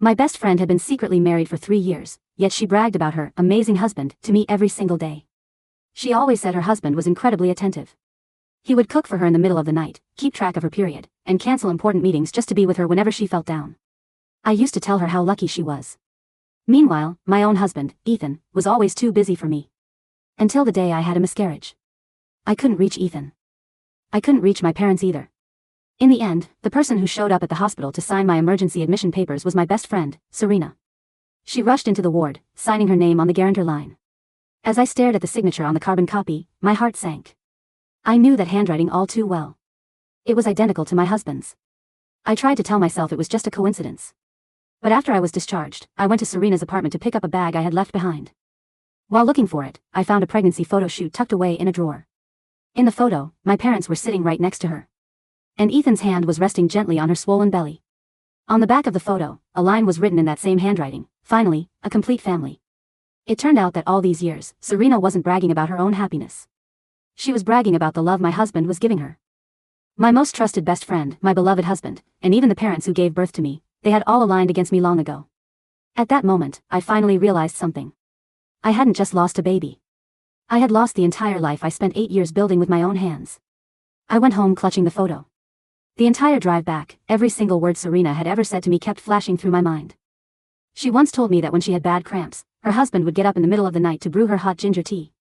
My best friend had been secretly married for 3 years, yet she bragged about her amazing husband to me every single day. She always said her husband was incredibly attentive. He would cook for her in the middle of the night, keep track of her period, and cancel important meetings just to be with her whenever she felt down. I used to tell her how lucky she was. Meanwhile, my own husband, Ethan, was always too busy for me. Until the day I had a miscarriage. I couldn't reach Ethan. I couldn't reach my parents either. In the end, the person who showed up at the hospital to sign my emergency admission papers was my best friend, Serena. She rushed into the ward, signing her name on the guarantor line. As I stared at the signature on the carbon copy, my heart sank. I knew that handwriting all too well. It was identical to my husband's. I tried to tell myself it was just a coincidence. But after I was discharged, I went to Serena's apartment to pick up a bag I had left behind. While looking for it, I found a pregnancy photo shoot tucked away in a drawer. In the photo, my parents were sitting right next to her. And Ethan's hand was resting gently on her swollen belly. On the back of the photo, a line was written in that same handwriting, "Finally, a complete family." It turned out that all these years, Serena wasn't bragging about her own happiness. She was bragging about the love my husband was giving her. My most trusted best friend, my beloved husband, and even the parents who gave birth to me, they had all aligned against me long ago. At that moment, I finally realized something. I hadn't just lost a baby. I had lost the entire life I spent 8 years building with my own hands. I went home clutching the photo. The entire drive back, every single word Serena had ever said to me kept flashing through my mind. She once told me that when she had bad cramps, her husband would get up in the middle of the night to brew her hot ginger tea.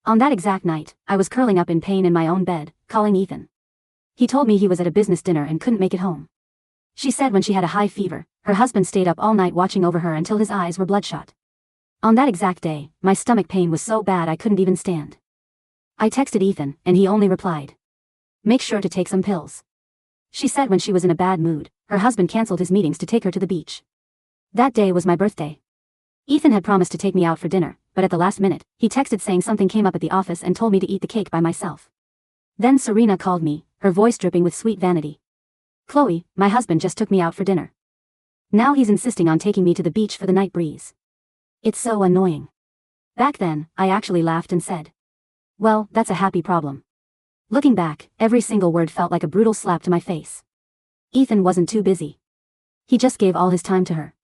On that exact night, I was curling up in pain in my own bed, calling Ethan. He told me he was at a business dinner and couldn't make it home. She said when she had a high fever, her husband stayed up all night watching over her until his eyes were bloodshot. On that exact day, my stomach pain was so bad I couldn't even stand. I texted Ethan, and he only replied, "Make sure to take some pills." She said when she was in a bad mood, her husband canceled his meetings to take her to the beach. That day was my birthday. Ethan had promised to take me out for dinner, but at the last minute, he texted saying something came up at the office and told me to eat the cake by myself. Then Serena called me, her voice dripping with sweet vanity. "Chloe, my husband just took me out for dinner. Now he's insisting on taking me to the beach for the night breeze. It's so annoying." Back then, I actually laughed and said, "Well, that's a happy problem." Looking back, every single word felt like a brutal slap to my face. Ethan wasn't too busy. He just gave all his time to her.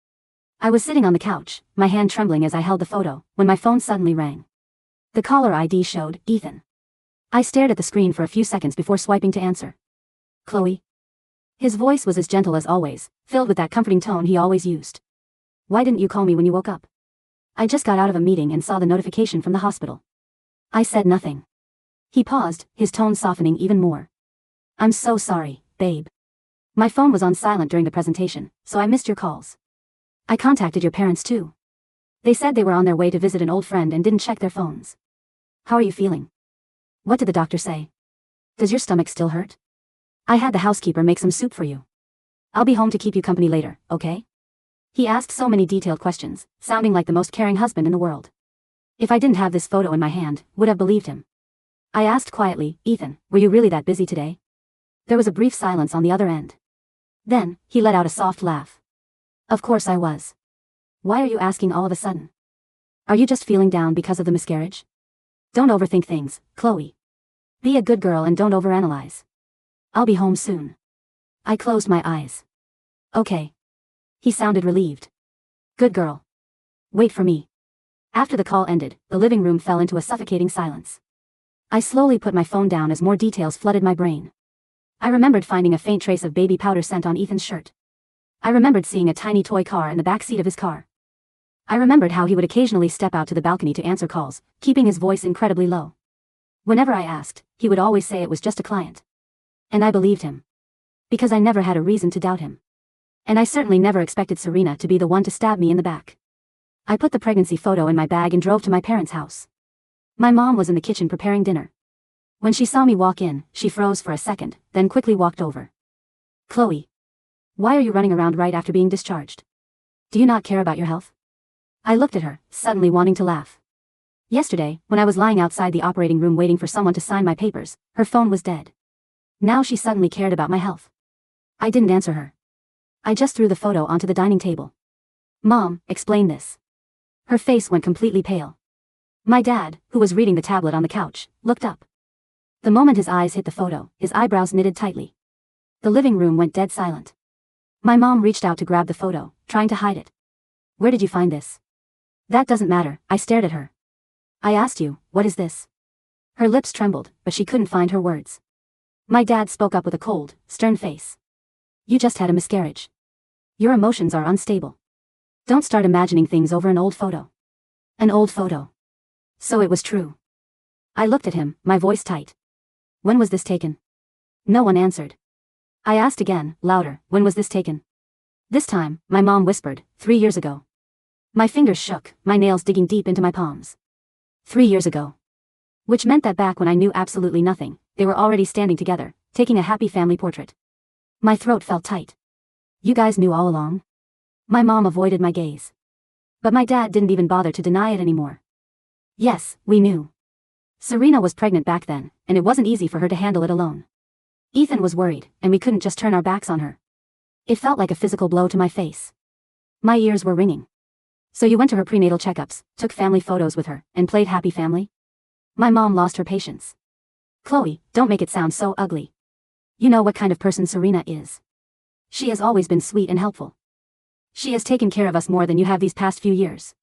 I was sitting on the couch, my hand trembling as I held the photo, when my phone suddenly rang. The caller ID showed, Ethan. I stared at the screen for a few seconds before swiping to answer. "Chloe?" His voice was as gentle as always, filled with that comforting tone he always used. "Why didn't you call me when you woke up?" "I just got out of a meeting and saw the notification from the hospital." I said nothing. He paused, his tone softening even more. "I'm so sorry, babe. My phone was on silent during the presentation, so I missed your calls. I contacted your parents too. They said they were on their way to visit an old friend and didn't check their phones. How are you feeling? What did the doctor say? Does your stomach still hurt? I had the housekeeper make some soup for you. I'll be home to keep you company later, okay?" He asked so many detailed questions, sounding like the most caring husband in the world. If I didn't have this photo in my hand, would have believed him. I asked quietly, "Ethan, were you really that busy today?" There was a brief silence on the other end. Then, he let out a soft laugh. "Of course I was. Why are you asking all of a sudden? Are you just feeling down because of the miscarriage? Don't overthink things, Chloe. Be a good girl and don't overanalyze. I'll be home soon." I closed my eyes. "Okay." He sounded relieved. "Good girl. Wait for me." After the call ended, the living room fell into a suffocating silence. I slowly put my phone down as more details flooded my brain. I remembered finding a faint trace of baby powder scent on Ethan's shirt. I remembered seeing a tiny toy car in the back seat of his car. I remembered how he would occasionally step out to the balcony to answer calls, keeping his voice incredibly low. Whenever I asked, he would always say it was just a client. And I believed him. Because I never had a reason to doubt him. And I certainly never expected Serena to be the one to stab me in the back. I put the pregnancy photo in my bag and drove to my parents' house. My mom was in the kitchen preparing dinner. When she saw me walk in, she froze for a second, then quickly walked over. "Chloe. Why are you running around right after being discharged? Do you not care about your health?" I looked at her, suddenly wanting to laugh. Yesterday, when I was lying outside the operating room waiting for someone to sign my papers, her phone was dead. Now she suddenly cared about my health. I didn't answer her. I just threw the photo onto the dining table. "Mom, explain this." Her face went completely pale. My dad, who was reading the tablet on the couch, looked up. The moment his eyes hit the photo, his eyebrows knitted tightly. The living room went dead silent. My mom reached out to grab the photo, trying to hide it. Where did you find this? That doesn't matter, I stared at her. I asked you, what is this? Her lips trembled, but she couldn't find her words. My dad spoke up with a cold, stern face. You just had a miscarriage. Your emotions are unstable. Don't start imagining things over an old photo. An old photo. So it was true. I looked at him, my voice tight. When was this taken? No one answered. I asked again, louder, when was this taken? This time, my mom whispered, 3 years ago. My fingers shook, my nails digging deep into my palms. 3 years ago. Which meant that back when I knew absolutely nothing, they were already standing together, taking a happy family portrait. My throat felt tight. You guys knew all along? My mom avoided my gaze. But my dad didn't even bother to deny it anymore. Yes, we knew. Serena was pregnant back then, and it wasn't easy for her to handle it alone. Ethan was worried, and we couldn't just turn our backs on her. It felt like a physical blow to my face. My ears were ringing. So you went to her prenatal checkups, took family photos with her, and played happy family? My mom lost her patience. Chloe, don't make it sound so ugly. You know what kind of person Serena is. She has always been sweet and helpful. She has taken care of us more than you have these past few years.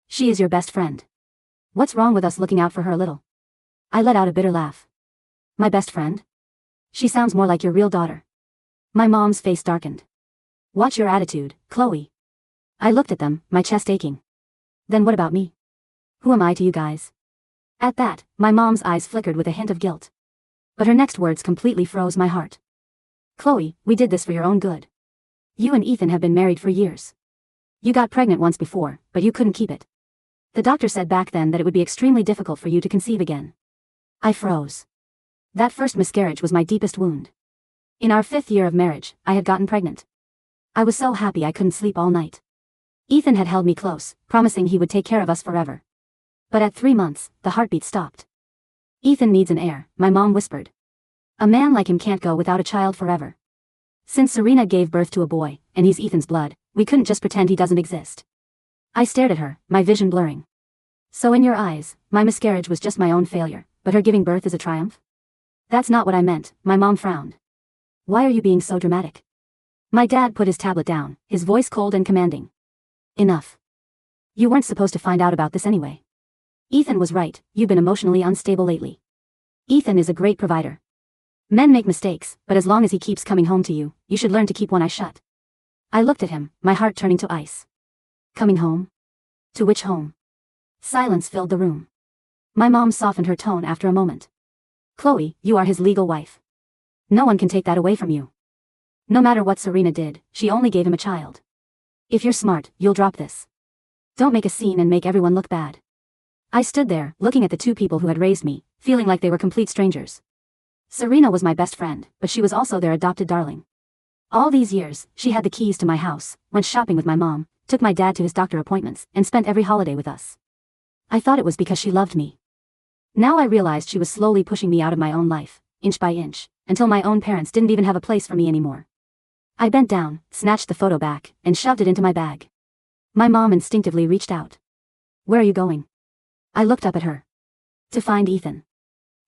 She is your best friend. What's wrong with us looking out for her a little? I let out a bitter laugh. My best friend? She sounds more like your real daughter. My mom's face darkened. Watch your attitude, Chloe. I looked at them, my chest aching. Then what about me? Who am I to you guys? At that, my mom's eyes flickered with a hint of guilt. But her next words completely froze my heart. Chloe, we did this for your own good. You and Ethan have been married for years. You got pregnant once before, but you couldn't keep it. The doctor said back then that it would be extremely difficult for you to conceive again. I froze. That first miscarriage was my deepest wound. In our 5th year of marriage, I had gotten pregnant. I was so happy I couldn't sleep all night. Ethan had held me close, promising he would take care of us forever. But at 3 months, the heartbeat stopped. Ethan needs an heir, my mom whispered. A man like him can't go without a child forever. Since Serena gave birth to a boy, and he's Ethan's blood, we couldn't just pretend he doesn't exist. I stared at her, my vision blurring. So in your eyes, my miscarriage was just my own failure, but her giving birth is a triumph? That's not what I meant, my mom frowned. Why are you being so dramatic? My dad put his tablet down, his voice cold and commanding. Enough. You weren't supposed to find out about this anyway. Ethan was right, you've been emotionally unstable lately. Ethan is a great provider. Men make mistakes, but as long as he keeps coming home to you, you should learn to keep one eye shut. I looked at him, my heart turning to ice. Coming home? To which home? Silence filled the room. My mom softened her tone after a moment. Chloe, you are his legal wife. No one can take that away from you. No matter what Serena did, she only gave him a child. If you're smart, you'll drop this. Don't make a scene and make everyone look bad. I stood there, looking at the 2 people who had raised me, feeling like they were complete strangers. Serena was my best friend, but she was also their adopted darling. All these years, she had the keys to my house, went shopping with my mom, took my dad to his doctor appointments, and spent every holiday with us. I thought it was because she loved me. Now I realized she was slowly pushing me out of my own life, inch by inch, until my own parents didn't even have a place for me anymore. I bent down, snatched the photo back, and shoved it into my bag. My mom instinctively reached out. Where are you going? I looked up at her. To find Ethan.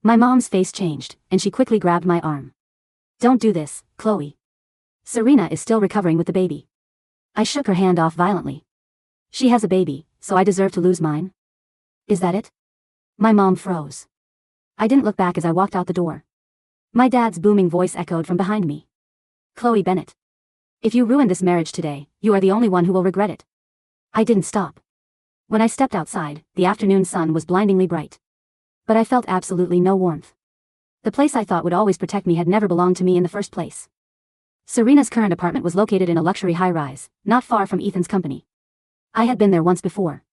My mom's face changed, and she quickly grabbed my arm. Don't do this, Chloe. Serena is still recovering with the baby. I shook her hand off violently. She has a baby, so I deserve to lose mine? Is that it? My mom froze. I didn't look back as I walked out the door. My dad's booming voice echoed from behind me. Chloe Bennett. If you ruin this marriage today, you are the only one who will regret it. I didn't stop. When I stepped outside, the afternoon sun was blindingly bright. But I felt absolutely no warmth. The place I thought would always protect me had never belonged to me in the first place. Serena's current apartment was located in a luxury high-rise, not far from Ethan's company. I had been there once before.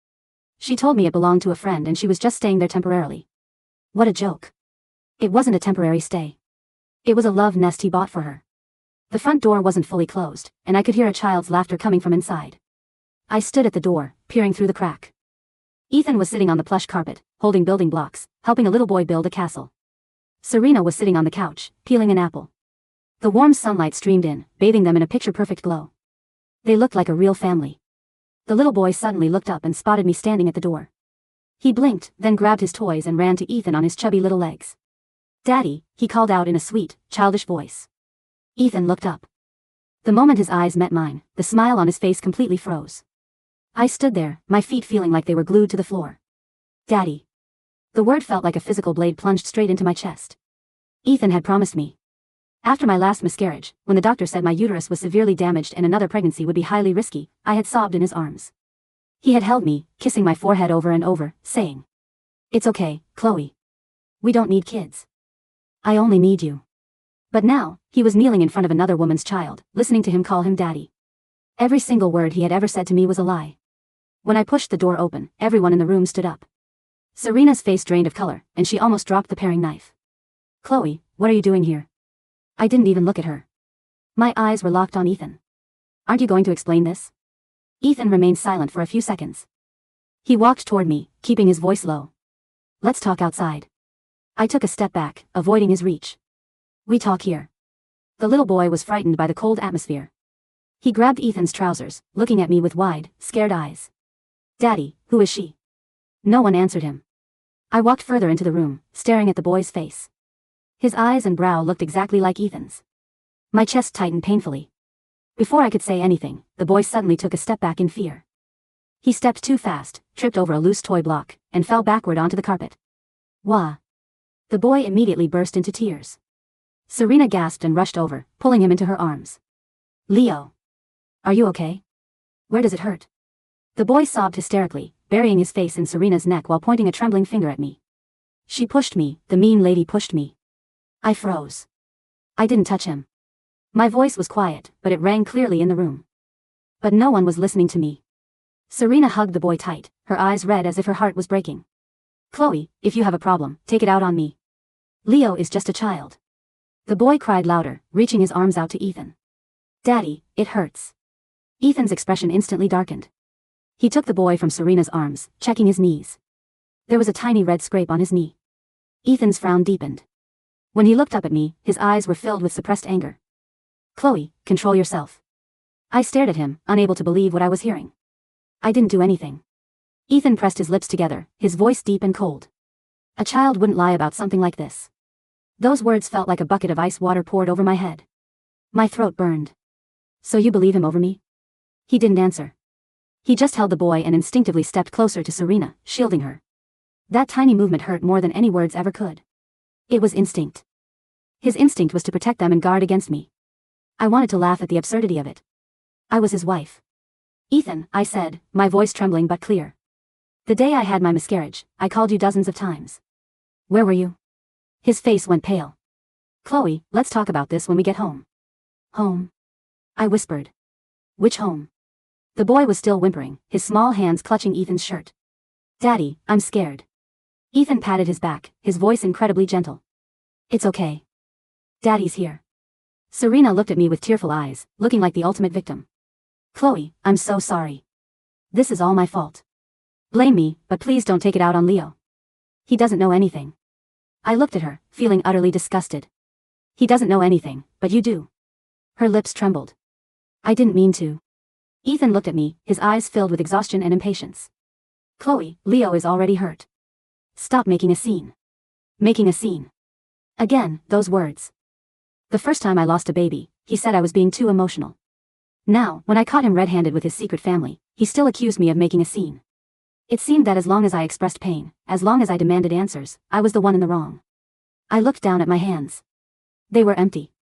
She told me it belonged to a friend and she was just staying there temporarily. What a joke. It wasn't a temporary stay. It was a love nest he bought for her. The front door wasn't fully closed, and I could hear a child's laughter coming from inside. I stood at the door, peering through the crack. Ethan was sitting on the plush carpet, holding building blocks, helping a little boy build a castle. Serena was sitting on the couch, peeling an apple. The warm sunlight streamed in, bathing them in a picture-perfect glow. They looked like a real family. The little boy suddenly looked up and spotted me standing at the door. He blinked, then grabbed his toys and ran to Ethan on his chubby little legs. Daddy, he called out in a sweet, childish voice. Ethan looked up. The moment his eyes met mine, the smile on his face completely froze. I stood there, my feet feeling like they were glued to the floor. Daddy. The word felt like a physical blade plunged straight into my chest. Ethan had promised me. After my last miscarriage, when the doctor said my uterus was severely damaged and another pregnancy would be highly risky, I had sobbed in his arms. He had held me, kissing my forehead over and over, saying, "It's okay, Chloe. We don't need kids. I only need you." But now, he was kneeling in front of another woman's child, listening to him call him daddy. Every single word he had ever said to me was a lie. When I pushed the door open, everyone in the room stood up. Serena's face drained of color, and she almost dropped the paring knife. "Chloe, what are you doing here?" I didn't even look at her. My eyes were locked on Ethan. "Aren't you going to explain this?" Ethan remained silent for a few seconds. He walked toward me, keeping his voice low. "Let's talk outside." I took a step back, avoiding his reach. "We talk here." The little boy was frightened by the cold atmosphere. He grabbed Ethan's trousers, looking at me with wide, scared eyes. "Daddy, who is she?" No one answered him. I walked further into the room, staring at the boy's face. His eyes and brow looked exactly like Ethan's. My chest tightened painfully. Before I could say anything, the boy suddenly took a step back in fear. He stepped too fast, tripped over a loose toy block, and fell backward onto the carpet. "Wah!" The boy immediately burst into tears. Serena gasped and rushed over, pulling him into her arms. "Leo. Are you okay? Where does it hurt?" The boy sobbed hysterically, burying his face in Serena's neck while pointing a trembling finger at me. "She pushed me, the mean lady pushed me." I froze. I didn't touch him. My voice was quiet, but it rang clearly in the room. But no one was listening to me. Serena hugged the boy tight, her eyes red as if her heart was breaking. "Chloe, if you have a problem, take it out on me. Leo is just a child." The boy cried louder, reaching his arms out to Ethan. "Daddy, it hurts." Ethan's expression instantly darkened. He took the boy from Serena's arms, checking his knees. There was a tiny red scrape on his knee. Ethan's frown deepened. When he looked up at me, his eyes were filled with suppressed anger. "Chloe, control yourself." I stared at him, unable to believe what I was hearing. "I didn't do anything." Ethan pressed his lips together, his voice deep and cold. "A child wouldn't lie about something like this." Those words felt like a bucket of ice water poured over my head. My throat burned. "So you believe him over me?" He didn't answer. He just held the boy and instinctively stepped closer to Serena, shielding her. That tiny movement hurt more than any words ever could. It was instinct. His instinct was to protect them and guard against me. I wanted to laugh at the absurdity of it. I was his wife. "Ethan," I said, my voice trembling but clear. "The day I had my miscarriage, I called you dozens of times. Where were you?" His face went pale. "Chloe, let's talk about this when we get home." "Home?" I whispered. "Which home?" The boy was still whimpering, his small hands clutching Ethan's shirt. "Daddy, I'm scared." Ethan patted his back, his voice incredibly gentle. "It's okay. Daddy's here." Serena looked at me with tearful eyes, looking like the ultimate victim. "Chloe, I'm so sorry. This is all my fault. Blame me, but please don't take it out on Leo. He doesn't know anything." I looked at her, feeling utterly disgusted. "He doesn't know anything, but you do." Her lips trembled. "I didn't mean to." Ethan looked at me, his eyes filled with exhaustion and impatience. "Chloe, Leo is already hurt. Stop making a scene." Making a scene. Again, those words. The first time I lost a baby, he said I was being too emotional. Now, when I caught him red-handed with his secret family, he still accused me of making a scene. It seemed that as long as I expressed pain, as long as I demanded answers, I was the one in the wrong. I looked down at my hands. They were empty.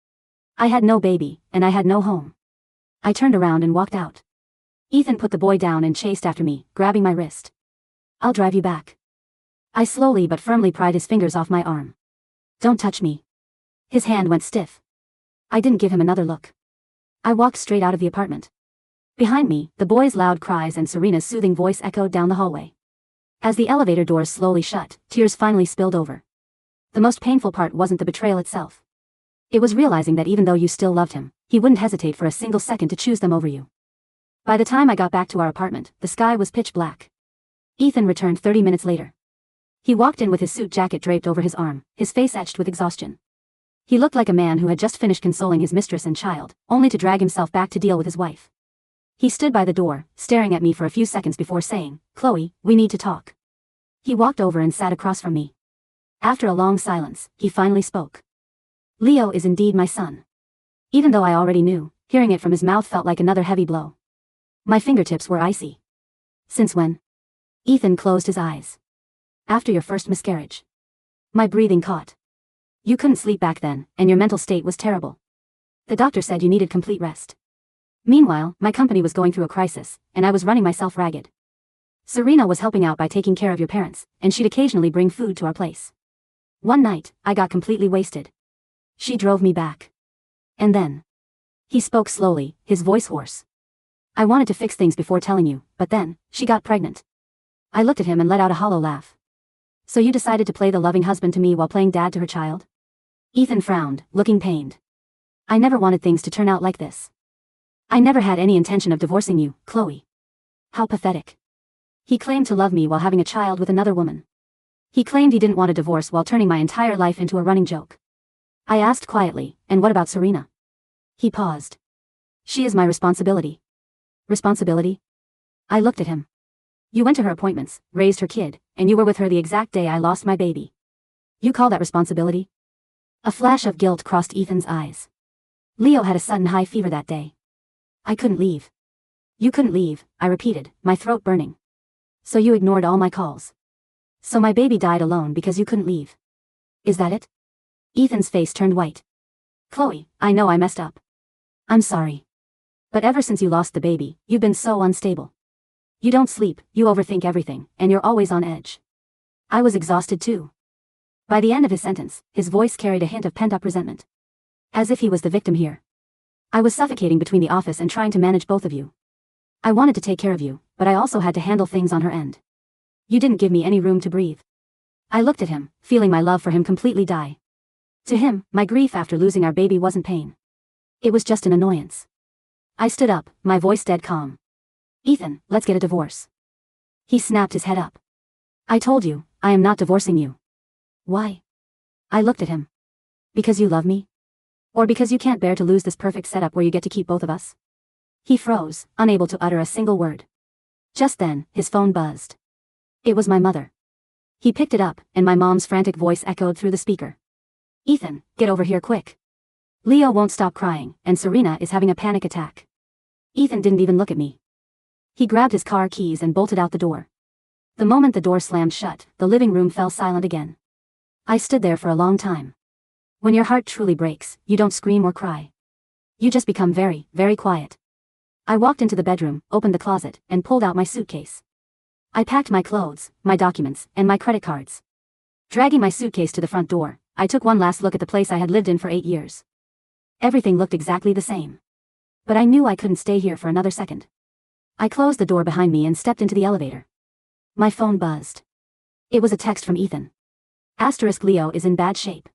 I had no baby, and I had no home. I turned around and walked out. Ethan put the boy down and chased after me, grabbing my wrist. "I'll drive you back." I slowly but firmly pried his fingers off my arm. "Don't touch me." His hand went stiff. I didn't give him another look. I walked straight out of the apartment. Behind me, the boy's loud cries and Serena's soothing voice echoed down the hallway. As the elevator doors slowly shut, tears finally spilled over. The most painful part wasn't the betrayal itself. It was realizing that even though you still loved him, he wouldn't hesitate for a single second to choose them over you. By the time I got back to our apartment, the sky was pitch black. Ethan returned 30 minutes later. He walked in with his suit jacket draped over his arm, his face etched with exhaustion. He looked like a man who had just finished consoling his mistress and child, only to drag himself back to deal with his wife. He stood by the door, staring at me for a few seconds before saying, "Chloe, we need to talk." He walked over and sat across from me. After a long silence, he finally spoke. "Leo is indeed my son." Even though I already knew, Hearing it from his mouth felt like another heavy blow. My fingertips were icy. Since when? Ethan closed his eyes. After your first miscarriage. My breathing caught. You couldn't sleep back then, and your mental state was terrible. The doctor said you needed complete rest. Meanwhile, my company was going through a crisis, and I was running myself ragged. Serena was helping out by taking care of your parents, and she'd occasionally bring food to our place. One night, I got completely wasted. She drove me back. And then. He spoke slowly, his voice hoarse. I wanted to fix things before telling you, but then, she got pregnant. I looked at him and let out a hollow laugh. So you decided to play the loving husband to me while playing dad to her child? Ethan frowned, looking pained. I never wanted things to turn out like this. I never had any intention of divorcing you, Chloe. How pathetic. He claimed to love me while having a child with another woman. He claimed he didn't want a divorce while turning my entire life into a running joke. I asked quietly, and what about Serena? He paused. She is my responsibility. Responsibility? I looked at him. You went to her appointments, raised her kid, and you were with her the exact day I lost my baby. You call that responsibility? A flash of guilt crossed Ethan's eyes. Leo had a sudden high fever that day. I couldn't leave. You couldn't leave, I repeated, my throat burning. So you ignored all my calls. So my baby died alone because you couldn't leave. Is that it? Ethan's face turned white. Chloe, I know I messed up. I'm sorry. But ever since you lost the baby, you've been so unstable. You don't sleep, you overthink everything, and you're always on edge. I was exhausted too. By the end of his sentence, his voice carried a hint of pent-up resentment. As if he was the victim here. I was suffocating between the office and trying to manage both of you. I wanted to take care of you, but I also had to handle things on her end. You didn't give me any room to breathe. I looked at him, feeling my love for him completely die. To him, my grief after losing our baby wasn't pain. It was just an annoyance. I stood up, my voice dead calm. Ethan, let's get a divorce. He snapped his head up. I told you, I am not divorcing you. Why? I looked at him. Because you love me? Or because you can't bear to lose this perfect setup where you get to keep both of us? He froze, unable to utter a single word. Just then, his phone buzzed. It was my mother. He picked it up, and my mom's frantic voice echoed through the speaker. Ethan, get over here quick. Leo won't stop crying, and Serena is having a panic attack. Ethan didn't even look at me. He grabbed his car keys and bolted out the door. The moment the door slammed shut, the living room fell silent again. I stood there for a long time. When your heart truly breaks, you don't scream or cry. You just become very, very quiet. I walked into the bedroom, opened the closet, and pulled out my suitcase. I packed my clothes, my documents, and my credit cards. Dragging my suitcase to the front door, I took one last look at the place I had lived in for 8 years. Everything looked exactly the same. But I knew I couldn't stay here for another second. I closed the door behind me and stepped into the elevator. My phone buzzed. It was a text from Ethan. Asterisk Leo is in bad shape.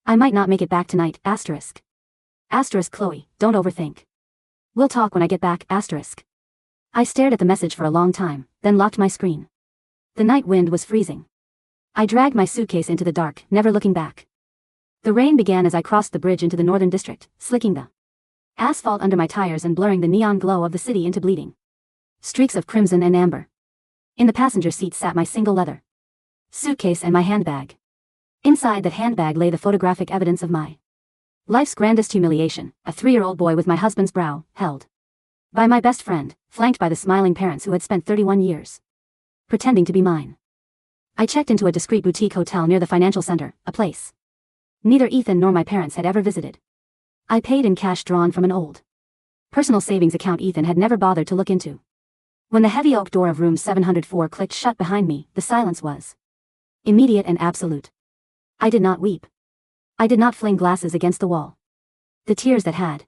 I might not make it back tonight, asterisk. Asterisk Chloe, don't overthink. We'll talk when I get back, asterisk. I stared at the message for a long time, then locked my screen. The night wind was freezing. I dragged my suitcase into the dark, never looking back. The rain began as I crossed the bridge into the Northern District, slicking the asphalt under my tires and blurring the neon glow of the city into bleeding streaks of crimson and amber. In the passenger seat sat my single leather suitcase and my handbag. Inside that handbag lay the photographic evidence of my life's grandest humiliation, a 3-year-old boy with my husband's brow held by my best friend, flanked by the smiling parents who had spent 31 years pretending to be mine. I checked into a discreet boutique hotel near the financial center, a place neither Ethan nor my parents had ever visited. I paid in cash drawn from an old personal savings account Ethan had never bothered to look into. When the heavy oak door of room 704 clicked shut behind me, the silence was immediate and absolute. I did not weep. I did not fling glasses against the wall. The tears that had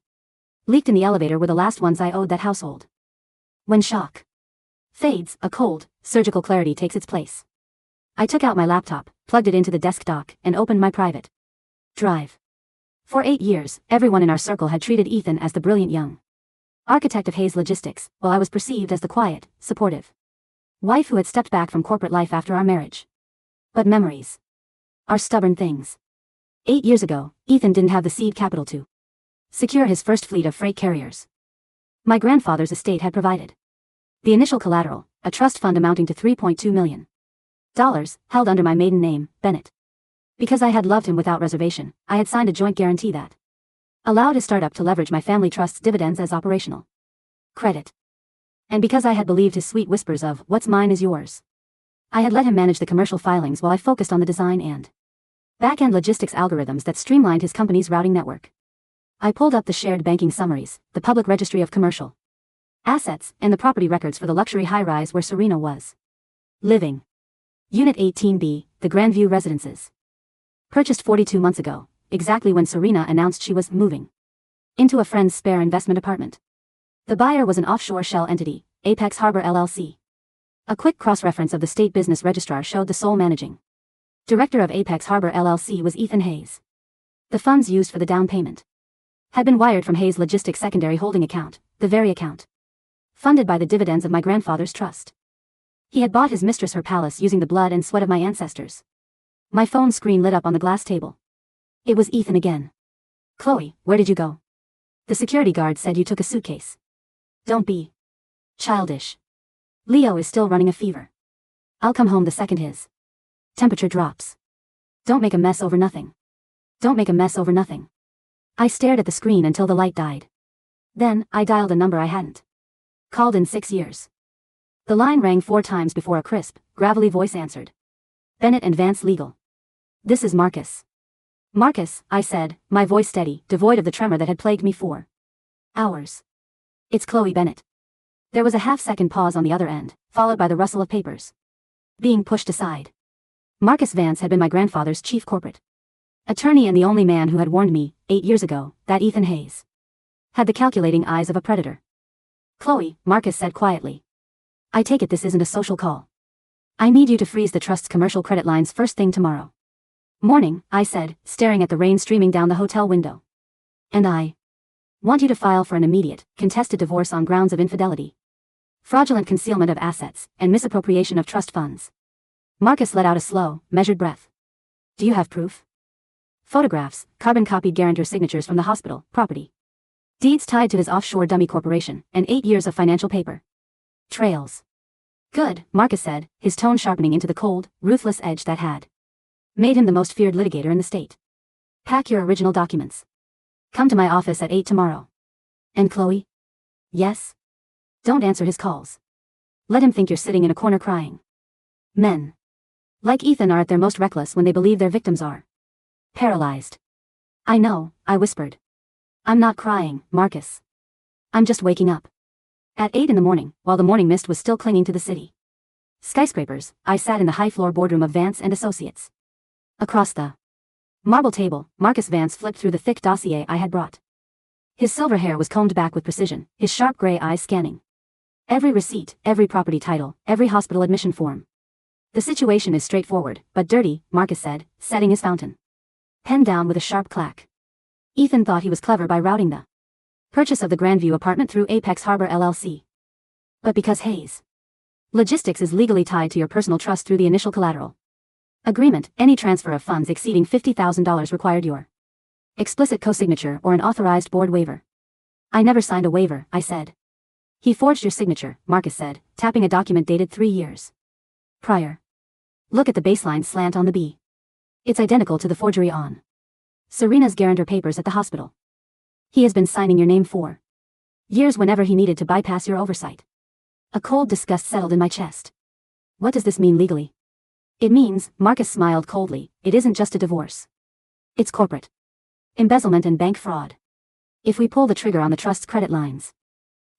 leaked in the elevator were the last ones I owed that household. When shock fades, a cold, surgical clarity takes its place. I took out my laptop, plugged it into the desk dock, and opened my private drive. For 8 years, everyone in our circle had treated Ethan as the brilliant young architect of Hayes Logistics, while I was perceived as the quiet, supportive wife who had stepped back from corporate life after our marriage. But memories are stubborn things. 8 years ago, Ethan didn't have the seed capital to secure his first fleet of freight carriers. My grandfather's estate had provided the initial collateral, a trust fund amounting to $3.2 million, held under my maiden name, Bennett. Because I had loved him without reservation, I had signed a joint guarantee that Allowed his startup to leverage my family trust's dividends as operational credit. And because I had believed his sweet whispers of, "What's mine is yours," I had let him manage the commercial filings while I focused on the design and back-end logistics algorithms that streamlined his company's routing network. I pulled up the shared banking summaries, the public registry of commercial assets, and the property records for the luxury high-rise where Serena was living. Unit 18B, the Grandview Residences. Purchased 42 months ago, exactly when Serena announced she was moving into a friend's spare investment apartment. The buyer was an offshore shell entity, Apex Harbor LLC. A quick cross-reference of the state business registrar showed the sole managing director of Apex Harbor LLC was Ethan Hayes. The funds used for the down payment had been wired from Hayes' Logistics secondary holding account, the very account funded by the dividends of my grandfather's trust. He had bought his mistress her palace using the blood and sweat of my ancestors. My phone screen lit up on the glass table. It was Ethan again. "Chloe, where did you go? The security guard said you took a suitcase." "Don't be childish. Leo is still running a fever. I'll come home the second his temperature drops. Don't make a mess over nothing. Don't make a mess over nothing." I stared at the screen until the light died. Then, I dialed a number I hadn't called in 6 years. The line rang 4 times before a crisp, gravelly voice answered. "Bennett and Vance Legal. This is Marcus." "Marcus," I said, my voice steady, devoid of the tremor that had plagued me for hours. "It's Chloe Bennett." There was a half-second pause on the other end, followed by the rustle of papers being pushed aside. Marcus Vance had been my grandfather's chief corporate attorney and the only man who had warned me, 8 years ago, that Ethan Hayes had the calculating eyes of a predator. "Chloe," Marcus said quietly. "I take it this isn't a social call. I need you to freeze the trust's commercial credit lines first thing tomorrow morning," I said, staring at the rain streaming down the hotel window. "And I want you to file for an immediate, contested divorce on grounds of infidelity, fraudulent concealment of assets, and misappropriation of trust funds." Marcus let out a slow, measured breath. "Do you have proof?" "Photographs, carbon-copied guarantor signatures from the hospital, property deeds tied to his offshore dummy corporation, and 8 years of financial paper trails." "Good," Marcus said, his tone sharpening into the cold, ruthless edge that had made him the most feared litigator in the state. "Pack your original documents. Come to my office at 8 tomorrow. And Chloe?" "Yes?" "Don't answer his calls. Let him think you're sitting in a corner crying. Men like Ethan are at their most reckless when they believe their victims are paralyzed." "I know," I whispered. "I'm not crying, Marcus. I'm just waking up." At 8 in the morning, while the morning mist was still clinging to the city skyscrapers, I sat in the high-floor boardroom of Vance and Associates. Across the marble table, Marcus Vance flipped through the thick dossier I had brought. His silver hair was combed back with precision, his sharp gray eyes scanning every receipt, every property title, every hospital admission form. "The situation is straightforward, but dirty," Marcus said, setting his fountain pen down with a sharp clack. "Ethan thought he was clever by routing the purchase of the Grandview apartment through Apex Harbor LLC. But because Hayes Logistics is legally tied to your personal trust through the initial collateral agreement, any transfer of funds exceeding $50,000 required your explicit co-signature or an authorized board waiver." "I never signed a waiver," I said. "He forged your signature," Marcus said, tapping a document dated 3 years prior. "Look at the baseline slant on the B. It's identical to the forgery on Serena's guarantor papers at the hospital. He has been signing your name for years whenever he needed to bypass your oversight." A cold disgust settled in my chest. "What does this mean legally?" "It means," Marcus smiled coldly, "it isn't just a divorce. It's corporate embezzlement and bank fraud. If we pull the trigger on the trust's credit lines,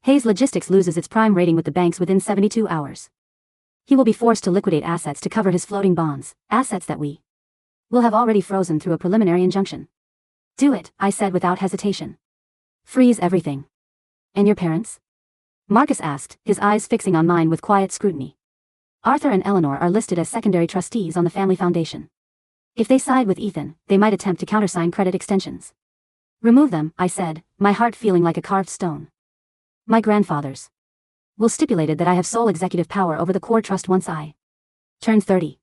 Hayes Logistics loses its prime rating with the banks within 72 hours. He will be forced to liquidate assets to cover his floating bonds, assets that we will have already frozen through a preliminary injunction." "Do it," I said without hesitation. "Freeze everything." "And your parents?" Marcus asked, his eyes fixing on mine with quiet scrutiny. "Arthur and Eleanor are listed as secondary trustees on the family foundation. If they side with Ethan, they might attempt to countersign credit extensions." "Remove them," I said, my heart feeling like a carved stone. "My grandfathers will stipulated that I have sole executive power over the core trust once I turned 30.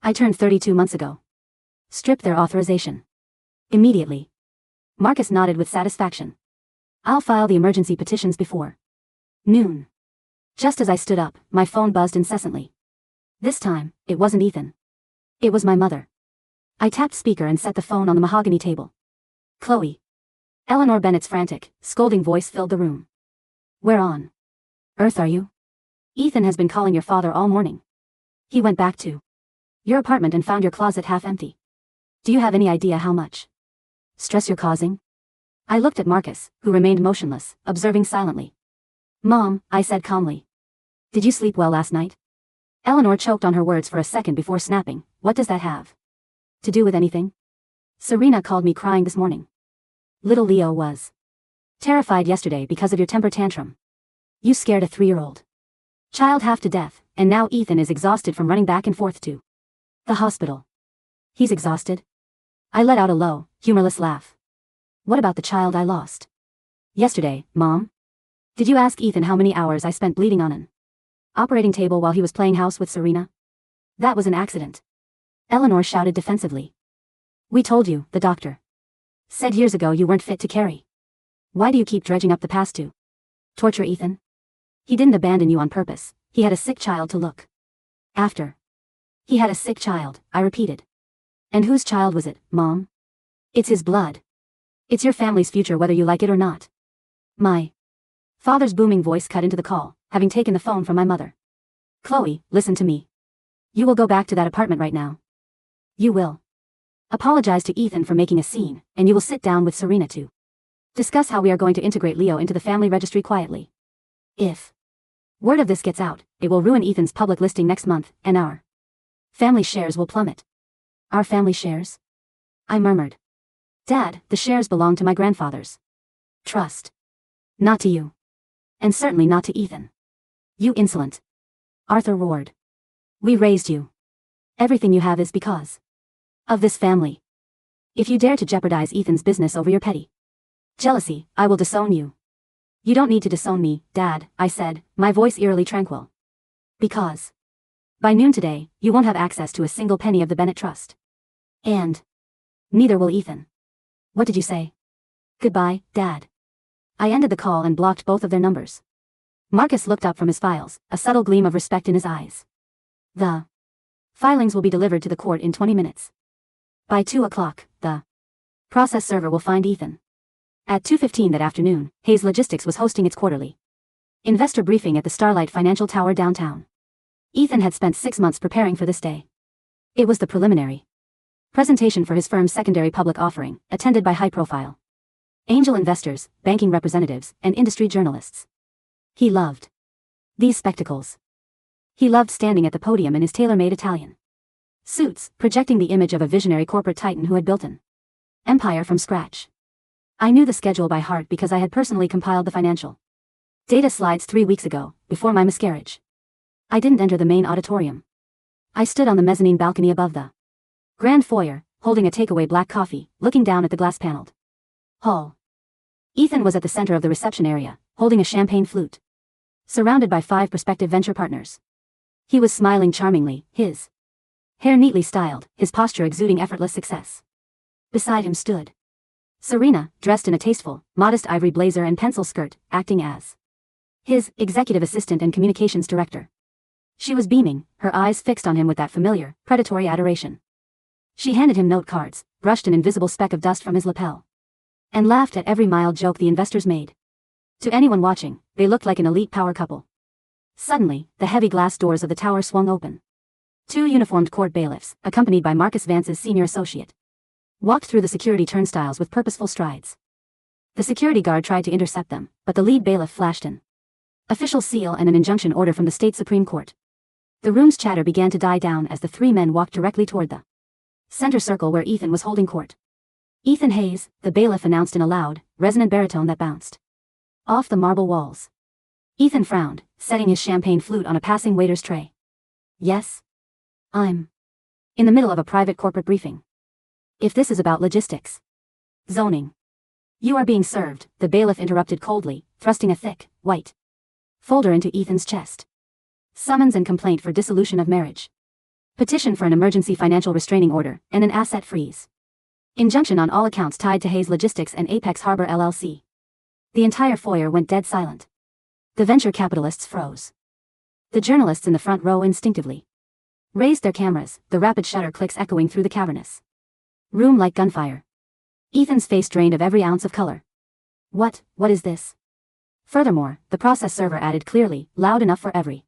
I turned 32 months ago. Strip their authorization immediately." Marcus nodded with satisfaction. "I'll file the emergency petitions before noon." Just as I stood up, my phone buzzed incessantly. This time, it wasn't Ethan. It was my mother. I tapped speaker and set the phone on the mahogany table. "Chloe." Eleanor Bennett's frantic, scolding voice filled the room. Where on earth are you? Ethan has been calling your father all morning. He went back to your apartment and found your closet half empty. Do you have any idea how much stress you're causing? I looked at Marcus, who remained motionless, observing silently. Mom, I said calmly. Did you sleep well last night? Eleanor choked on her words for a second before snapping. What does that have to do with anything? Serena called me crying this morning. Little Leo was terrified yesterday because of your temper tantrum. You scared a 3-year-old child half to death, and now Ethan is exhausted from running back and forth to the hospital. He's exhausted? I let out a low, humorless laugh. What about the child I lost yesterday, Mom? Did you ask Ethan how many hours I spent bleeding on an operating table while he was playing house with Serena? That was an accident. Eleanor shouted defensively. We told you, the doctor said years ago you weren't fit to carry. Why do you keep dredging up the past to torture Ethan? He didn't abandon you on purpose. He had a sick child to look after. He had a sick child, I repeated. And whose child was it, Mom? It's his blood. It's your family's future whether you like it or not. My father's booming voice cut into the call, having taken the phone from my mother. Chloe, listen to me. You will go back to that apartment right now. You will apologize to Ethan for making a scene, and you will sit down with Serena to discuss how we are going to integrate Leo into the family registry quietly. If word of this gets out, it will ruin Ethan's public listing next month, and our family shares will plummet. Our family shares? I murmured. Dad, the shares belong to my grandfather's trust. Not to you. And certainly not to Ethan. You insolent. Arthur roared. We raised you. Everything you have is because of this family. If you dare to jeopardize Ethan's business over your petty jealousy, I will disown you. You don't need to disown me, Dad, I said, my voice eerily tranquil. Because by noon today, you won't have access to a single penny of the Bennett Trust. And neither will Ethan. What did you say? Goodbye, Dad. I ended the call and blocked both of their numbers. Marcus looked up from his files, a subtle gleam of respect in his eyes. The filings will be delivered to the court in 20 minutes. By 2 o'clock, the process server will find Ethan. At 2:15 that afternoon, Hayes Logistics was hosting its quarterly investor briefing at the Starlight Financial Tower downtown. Ethan had spent 6 months preparing for this day. It was the preliminary presentation for his firm's secondary public offering, attended by high-profile angel investors, banking representatives, and industry journalists. He loved these spectacles. He loved standing at the podium in his tailor-made Italian suits, projecting the image of a visionary corporate titan who had built an empire from scratch. I knew the schedule by heart because I had personally compiled the financial data slides 3 weeks ago, before my miscarriage. I didn't enter the main auditorium. I stood on the mezzanine balcony above the grand foyer, holding a takeaway black coffee, looking down at the glass-paneled hall. Ethan was at the center of the reception area, holding a champagne flute, surrounded by 5 prospective venture partners. He was smiling charmingly, his hair neatly styled, his posture exuding effortless success. Beside him stood Serena, dressed in a tasteful, modest ivory blazer and pencil skirt, acting as his executive assistant and communications director. She was beaming, her eyes fixed on him with that familiar, predatory adoration. She handed him note cards, brushed an invisible speck of dust from his lapel, and laughed at every mild joke the investors made. To anyone watching, they looked like an elite power couple. Suddenly, the heavy glass doors of the tower swung open. 2 uniformed court bailiffs, accompanied by Marcus Vance's senior associate, walked through the security turnstiles with purposeful strides. The security guard tried to intercept them, but the lead bailiff flashed an official seal and an injunction order from the state Supreme Court. The room's chatter began to die down as the 3 men walked directly toward the center circle where Ethan was holding court. Ethan Hayes, the bailiff announced in a loud, resonant baritone that bounced off the marble walls. Ethan frowned, setting his champagne flute on a passing waiter's tray. Yes? I'm in the middle of a private corporate briefing. If this is about logistics, zoning, you are being served, the bailiff interrupted coldly, thrusting a thick, white folder into Ethan's chest. Summons and complaint for dissolution of marriage. Petition for an emergency financial restraining order, and an asset freeze. Injunction on all accounts tied to Hayes Logistics and Apex Harbor LLC. The entire foyer went dead silent. The venture capitalists froze. The journalists in the front row instinctively raised their cameras, the rapid shutter clicks echoing through the cavernous room like gunfire. Ethan's face drained of every ounce of color. What is this? Furthermore, the process server added clearly, loud enough for every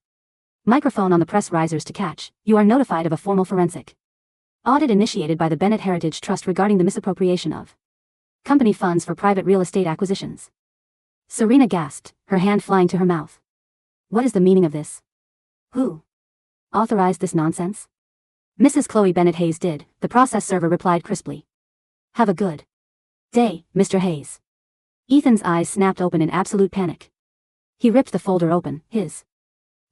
microphone on the press risers to catch, you are notified of a formal forensic audit initiated by the Bennett Heritage Trust regarding the misappropriation of company funds for private real estate acquisitions. Serena gasped, her hand flying to her mouth. What is the meaning of this? Who authorized this nonsense? Mrs. Chloe Bennett Hayes did, the process server replied crisply. Have a good day, Mr. Hayes. Ethan's eyes snapped open in absolute panic. He ripped the folder open, his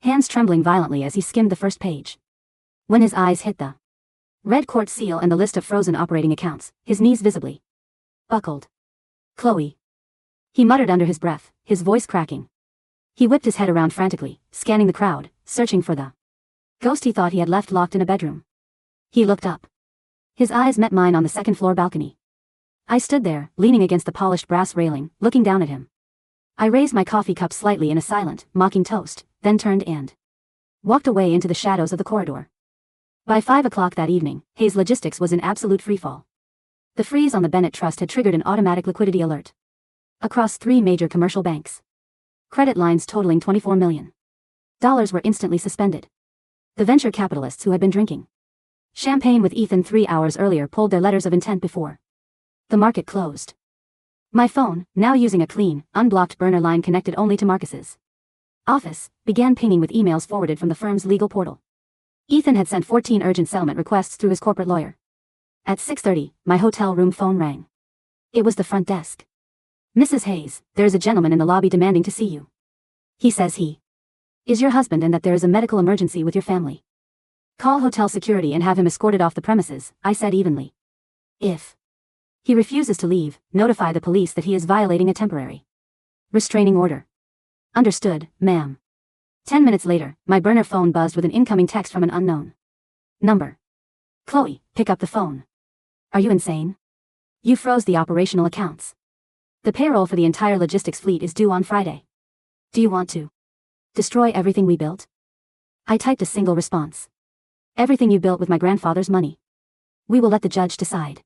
hands trembling violently as he skimmed the first page. When his eyes hit the red court seal and the list of frozen operating accounts, his knees visibly buckled. Chloe. He muttered under his breath, his voice cracking. He whipped his head around frantically, scanning the crowd, searching for the ghost he thought he had left locked in a bedroom. He looked up. His eyes met mine on the second-floor balcony. I stood there, leaning against the polished brass railing, looking down at him. I raised my coffee cup slightly in a silent, mocking toast, then turned and walked away into the shadows of the corridor. By 5 o'clock that evening, Hayes Logistics was in absolute freefall. The freeze on the Bennett Trust had triggered an automatic liquidity alert across 3 major commercial banks. Credit lines totaling $24 million were instantly suspended. The venture capitalists who had been drinking champagne with Ethan 3 hours earlier pulled their letters of intent before the market closed. My phone, now using a clean, unblocked burner line connected only to Marcus's office, began pinging with emails forwarded from the firm's legal portal. Ethan had sent 14 urgent settlement requests through his corporate lawyer. At 6:30, my hotel room phone rang. It was the front desk. Mrs. Hayes, there is a gentleman in the lobby demanding to see you. He says he is your husband and that there is a medical emergency with your family. Call hotel security and have him escorted off the premises, I said evenly. If he refuses to leave, notify the police that he is violating a temporary restraining order. Understood, ma'am. 10 minutes later, my burner phone buzzed with an incoming text from an unknown number. Chloe, pick up the phone. Are you insane? You froze the operational accounts. The payroll for the entire logistics fleet is due on Friday. Do you want to destroy everything we built? I typed a single response. Everything you built with my grandfather's money. We will let the judge decide.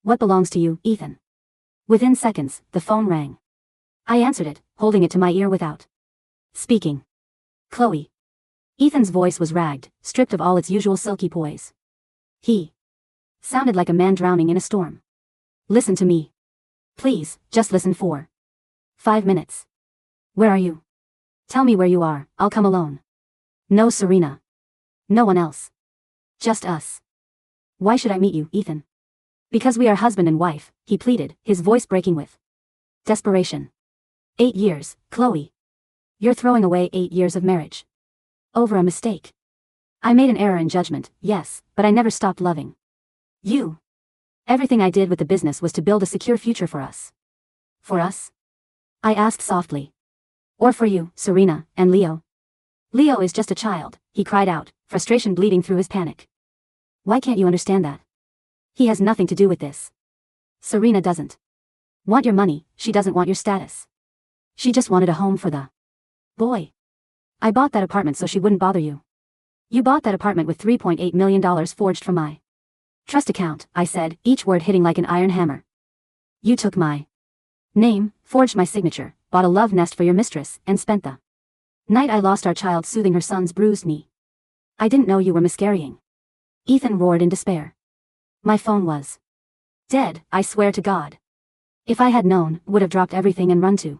What belongs to you, Ethan? Within seconds, the phone rang. I answered it, holding it to my ear without speaking. Chloe. Ethan's voice was ragged, stripped of all its usual silky poise. He sounded like a man drowning in a storm. Listen to me. Please, just listen for 5 minutes. Where are you? Tell me where you are, I'll come alone. No, Serena. No one else. Just us. Why should I meet you, Ethan? Because we are husband and wife, he pleaded, his voice breaking with desperation. 8 years, Chloe. You're throwing away 8 years of marriage. Over a mistake. I made an error in judgment, yes, but I never stopped loving you. Everything I did with the business was to build a secure future for us. For us? I asked softly. Or for you, Serena, and Leo? Leo is just a child, he cried out, frustration bleeding through his panic. Why can't you understand that? He has nothing to do with this. Serena doesn't want your money, she doesn't want your status. She just wanted a home for the boy. I bought that apartment so she wouldn't bother you. You bought that apartment with $3.8 million forged from my trust account, I said, each word hitting like an iron hammer. You took my name, forged my signature, bought a love nest for your mistress, and spent the night I lost our child soothing her son's bruised knee. I didn't know you were miscarrying. Ethan roared in despair. My phone was dead, I swear to God. If I had known, would have dropped everything and run to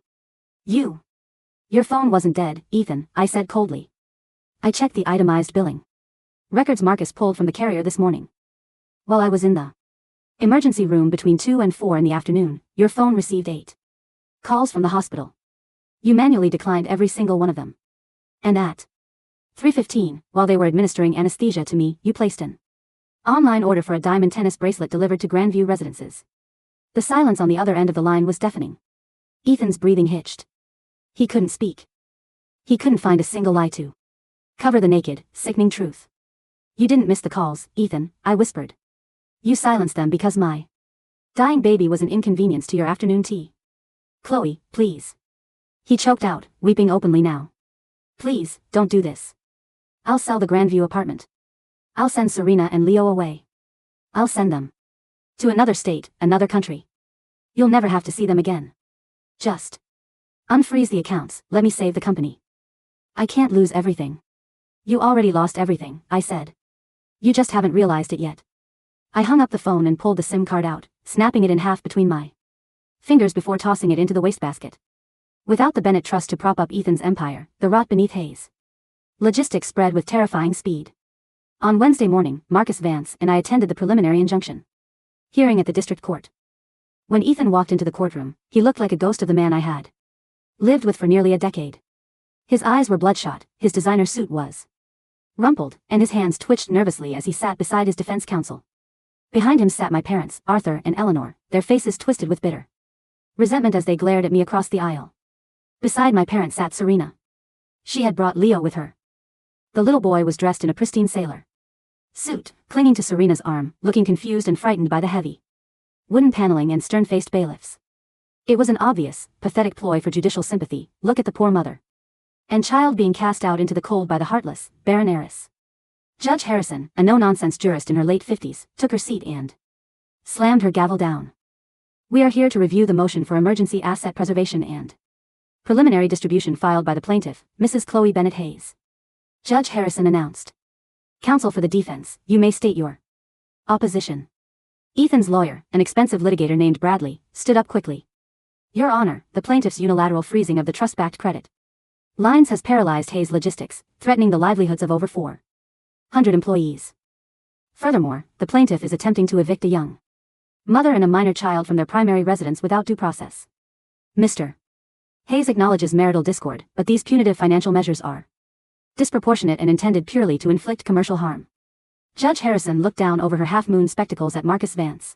you. Your phone wasn't dead, Ethan, I said coldly. I checked the itemized billing records Marcus pulled from the carrier this morning. While I was in the emergency room between 2 and 4 in the afternoon, your phone received 8 calls from the hospital. You manually declined every single one of them. And at 3:15, while they were administering anesthesia to me, you placed an online order for a diamond tennis bracelet delivered to Grandview Residences. The silence on the other end of the line was deafening. Ethan's breathing hitched. He couldn't speak. He couldn't find a single lie to cover the naked, sickening truth. You didn't miss the calls, Ethan, I whispered. You silenced them because my dying baby was an inconvenience to your afternoon tea. Chloe, please. He choked out, weeping openly now. Please, don't do this. I'll sell the Grandview apartment. I'll send Serena and Leo away. I'll send them to another state, another country. You'll never have to see them again. Just unfreeze the accounts, let me save the company. I can't lose everything. You already lost everything, I said. You just haven't realized it yet. I hung up the phone and pulled the SIM card out, snapping it in half between my fingers before tossing it into the wastebasket. Without the Bennett Trust to prop up Ethan's empire, the rot beneath Hayes' logistics spread with terrifying speed. On Wednesday morning, Marcus Vance and I attended the preliminary injunction hearing at the district court. When Ethan walked into the courtroom, he looked like a ghost of the man I had lived with for nearly a decade. His eyes were bloodshot, his designer suit was rumpled, and his hands twitched nervously as he sat beside his defense counsel. Behind him sat my parents, Arthur and Eleanor, their faces twisted with bitter resentment as they glared at me across the aisle. Beside my parents sat Serena. She had brought Leo with her. The little boy was dressed in a pristine sailor suit, clinging to Serena's arm, looking confused and frightened by the heavy wooden paneling and stern-faced bailiffs. It was an obvious, pathetic ploy for judicial sympathy. Look at the poor mother and child being cast out into the cold by the heartless, barren heiress. Judge Harrison, a no-nonsense jurist in her late 50s, took her seat and slammed her gavel down. We are here to review the motion for emergency asset preservation and preliminary distribution filed by the plaintiff, Mrs. Chloe Bennett Hayes. Judge Harrison announced. Counsel for the defense, you may state your opposition. Ethan's lawyer, an expensive litigator named Bradley, stood up quickly. Your Honor, the plaintiff's unilateral freezing of the trust-backed credit lines has paralyzed Hayes Logistics, threatening the livelihoods of over 400 employees. Furthermore, the plaintiff is attempting to evict a young mother and a minor child from their primary residence without due process. Mr. Hayes acknowledges marital discord, but these punitive financial measures are disproportionate and intended purely to inflict commercial harm. Judge Harrison looked down over her half-moon spectacles at Marcus Vance.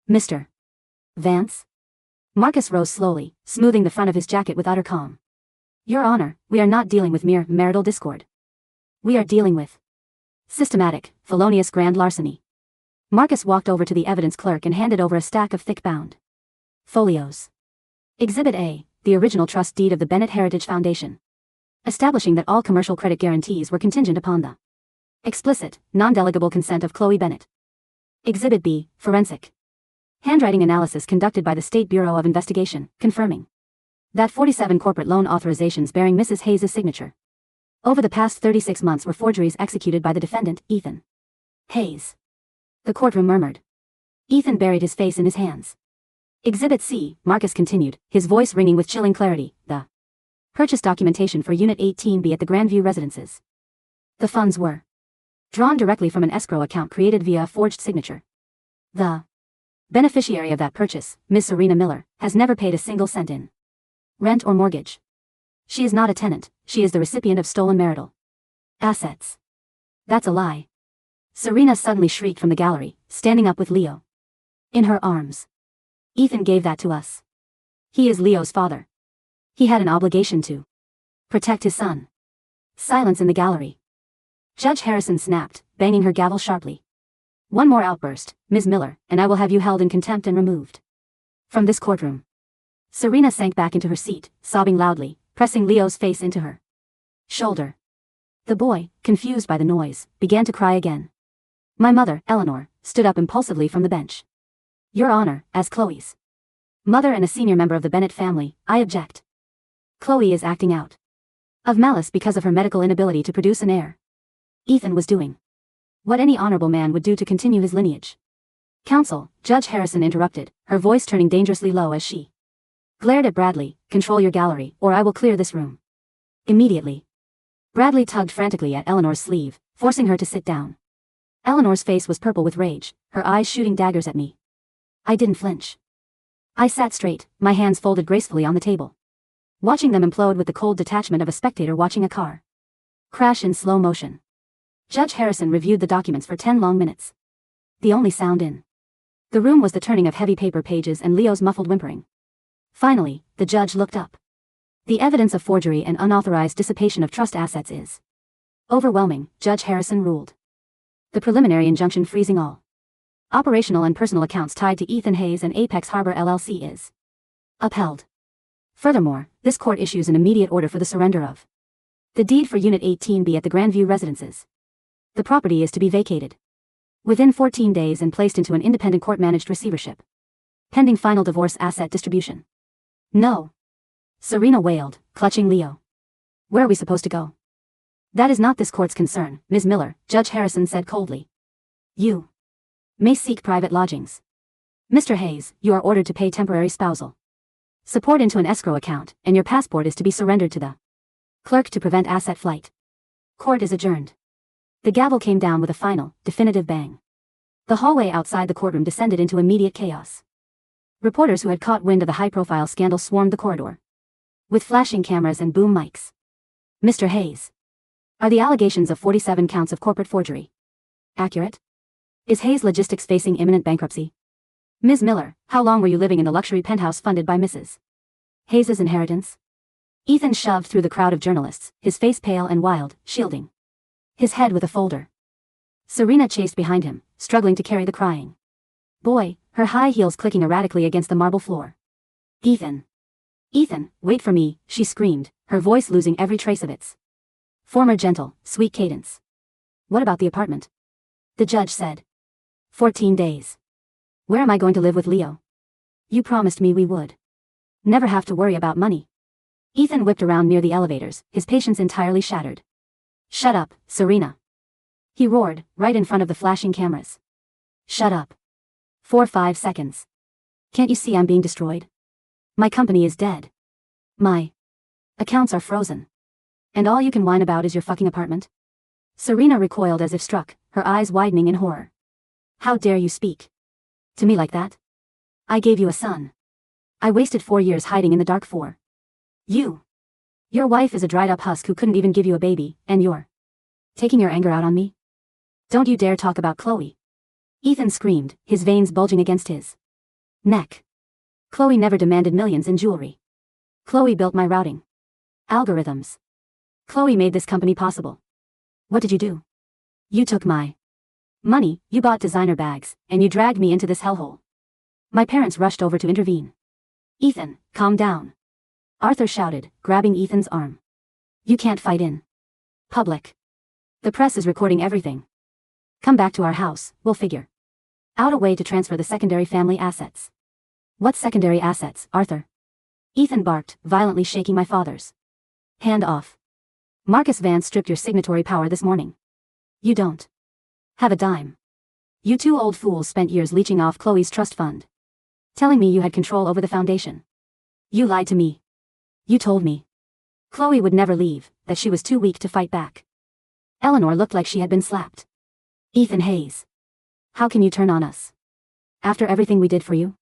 Mr. Vance? Marcus rose slowly, smoothing the front of his jacket with utter calm. Your Honor, we are not dealing with mere marital discord. We are dealing with systematic, felonious grand larceny. Marcus walked over to the evidence clerk and handed over a stack of thick-bound folios. Exhibit A, the original trust deed of the Bennett Heritage Foundation, establishing that all commercial credit guarantees were contingent upon the explicit, non-delegable consent of Chloe Bennett. Exhibit B, forensic handwriting analysis conducted by the State Bureau of Investigation, confirming that 47 corporate loan authorizations bearing Mrs. Hayes' signature over the past 36 months were forgeries executed by the defendant, Ethan Hayes. The courtroom murmured. Ethan buried his face in his hands. Exhibit C, Marcus continued, his voice ringing with chilling clarity, the purchase documentation for Unit 18B at the Grandview residences. The funds were drawn directly from an escrow account created via a forged signature. The beneficiary of that purchase, Ms. Serena Miller, has never paid a single cent in rent or mortgage. She is not a tenant, she is the recipient of stolen marital assets. That's a lie. Serena suddenly shrieked from the gallery, standing up with Leo in her arms. Ethan gave that to us. He is Leo's father. He had an obligation to protect his son. Silence in the gallery. Judge Harrison snapped, banging her gavel sharply. One more outburst, Ms. Miller, and I will have you held in contempt and removed from this courtroom. Serena sank back into her seat, sobbing loudly, pressing Leo's face into her shoulder. The boy, confused by the noise, began to cry again. My mother, Eleanor, stood up impulsively from the bench. Your Honor, as Chloe's mother and a senior member of the Bennett family, I object. Chloe is acting out of malice because of her medical inability to produce an heir. Ethan was doing what any honorable man would do to continue his lineage. Counsel, Judge Harrison interrupted, her voice turning dangerously low as she glared at Bradley, control your gallery, or I will clear this room immediately. Bradley tugged frantically at Eleanor's sleeve, forcing her to sit down. Eleanor's face was purple with rage, her eyes shooting daggers at me. I didn't flinch. I sat straight, my hands folded gracefully on the table, watching them implode with the cold detachment of a spectator watching a car crash in slow motion. Judge Harrison reviewed the documents for 10 long minutes. The only sound in the room was the turning of heavy paper pages and Leo's muffled whimpering. Finally, the judge looked up. The evidence of forgery and unauthorized dissipation of trust assets is overwhelming, Judge Harrison ruled. The preliminary injunction freezing all operational and personal accounts tied to Ethan Hayes and Apex Harbor LLC is upheld. Furthermore, this court issues an immediate order for the surrender of the deed for Unit 18B at the Grandview residences. The property is to be vacated within 14 days and placed into an independent court-managed receivership, pending final divorce asset distribution. No. Serena wailed, clutching Leo. Where are we supposed to go? That is not this court's concern, Ms. Miller, Judge Harrison said coldly. You may seek private lodgings. Mr. Hayes, you are ordered to pay temporary spousal support into an escrow account, and your passport is to be surrendered to the clerk to prevent asset flight. Court is adjourned. The gavel came down with a final, definitive bang. The hallway outside the courtroom descended into immediate chaos. Reporters who had caught wind of the high-profile scandal swarmed the corridor with flashing cameras and boom mics. Mr. Hayes, are the allegations of 47 counts of corporate forgery accurate? Is Hayes Logistics facing imminent bankruptcy? Ms. Miller, how long were you living in the luxury penthouse funded by Mrs. Hayes' inheritance? Ethan shoved through the crowd of journalists, his face pale and wild, shielding his head with a folder. Serena chased behind him, struggling to carry the crying boy, her high heels clicking erratically against the marble floor. Ethan! Ethan, wait for me, she screamed, her voice losing every trace of its former gentle, sweet cadence. What about the apartment? The judge said. 14 days. Where am I going to live with Leo? You promised me we would never have to worry about money. Ethan whipped around near the elevators, his patience entirely shattered. Shut up, Serena. He roared, right in front of the flashing cameras. Shut up. For 5 seconds. Can't you see I'm being destroyed? My company is dead. My accounts are frozen. And all you can whine about is your fucking apartment? Serena recoiled as if struck, her eyes widening in horror. How dare you speak to me like that? I gave you a son. I wasted 4 years hiding in the dark for you. Your wife is a dried-up husk who couldn't even give you a baby, and you're taking your anger out on me? Don't you dare talk about Chloe. Ethan screamed, his veins bulging against his neck. Chloe never demanded millions in jewelry. Chloe built my routing algorithms. Chloe made this company possible. What did you do? You took my money, you bought designer bags, and you dragged me into this hellhole. My parents rushed over to intervene. Ethan, calm down. Arthur shouted, grabbing Ethan's arm. You can't fight in public. The press is recording everything. Come back to our house, we'll figure out a way to transfer the secondary family assets. What secondary assets, Arthur? Ethan barked, violently shaking my father's hand off. Marcus Vance stripped your signatory power this morning. You don't have a dime. You two old fools spent years leeching off Chloe's trust fund, telling me you had control over the foundation. You lied to me. You told me Chloe would never leave, that she was too weak to fight back. Eleanor looked like she had been slapped. Ethan Hayes. How can you turn on us? After everything we did for you?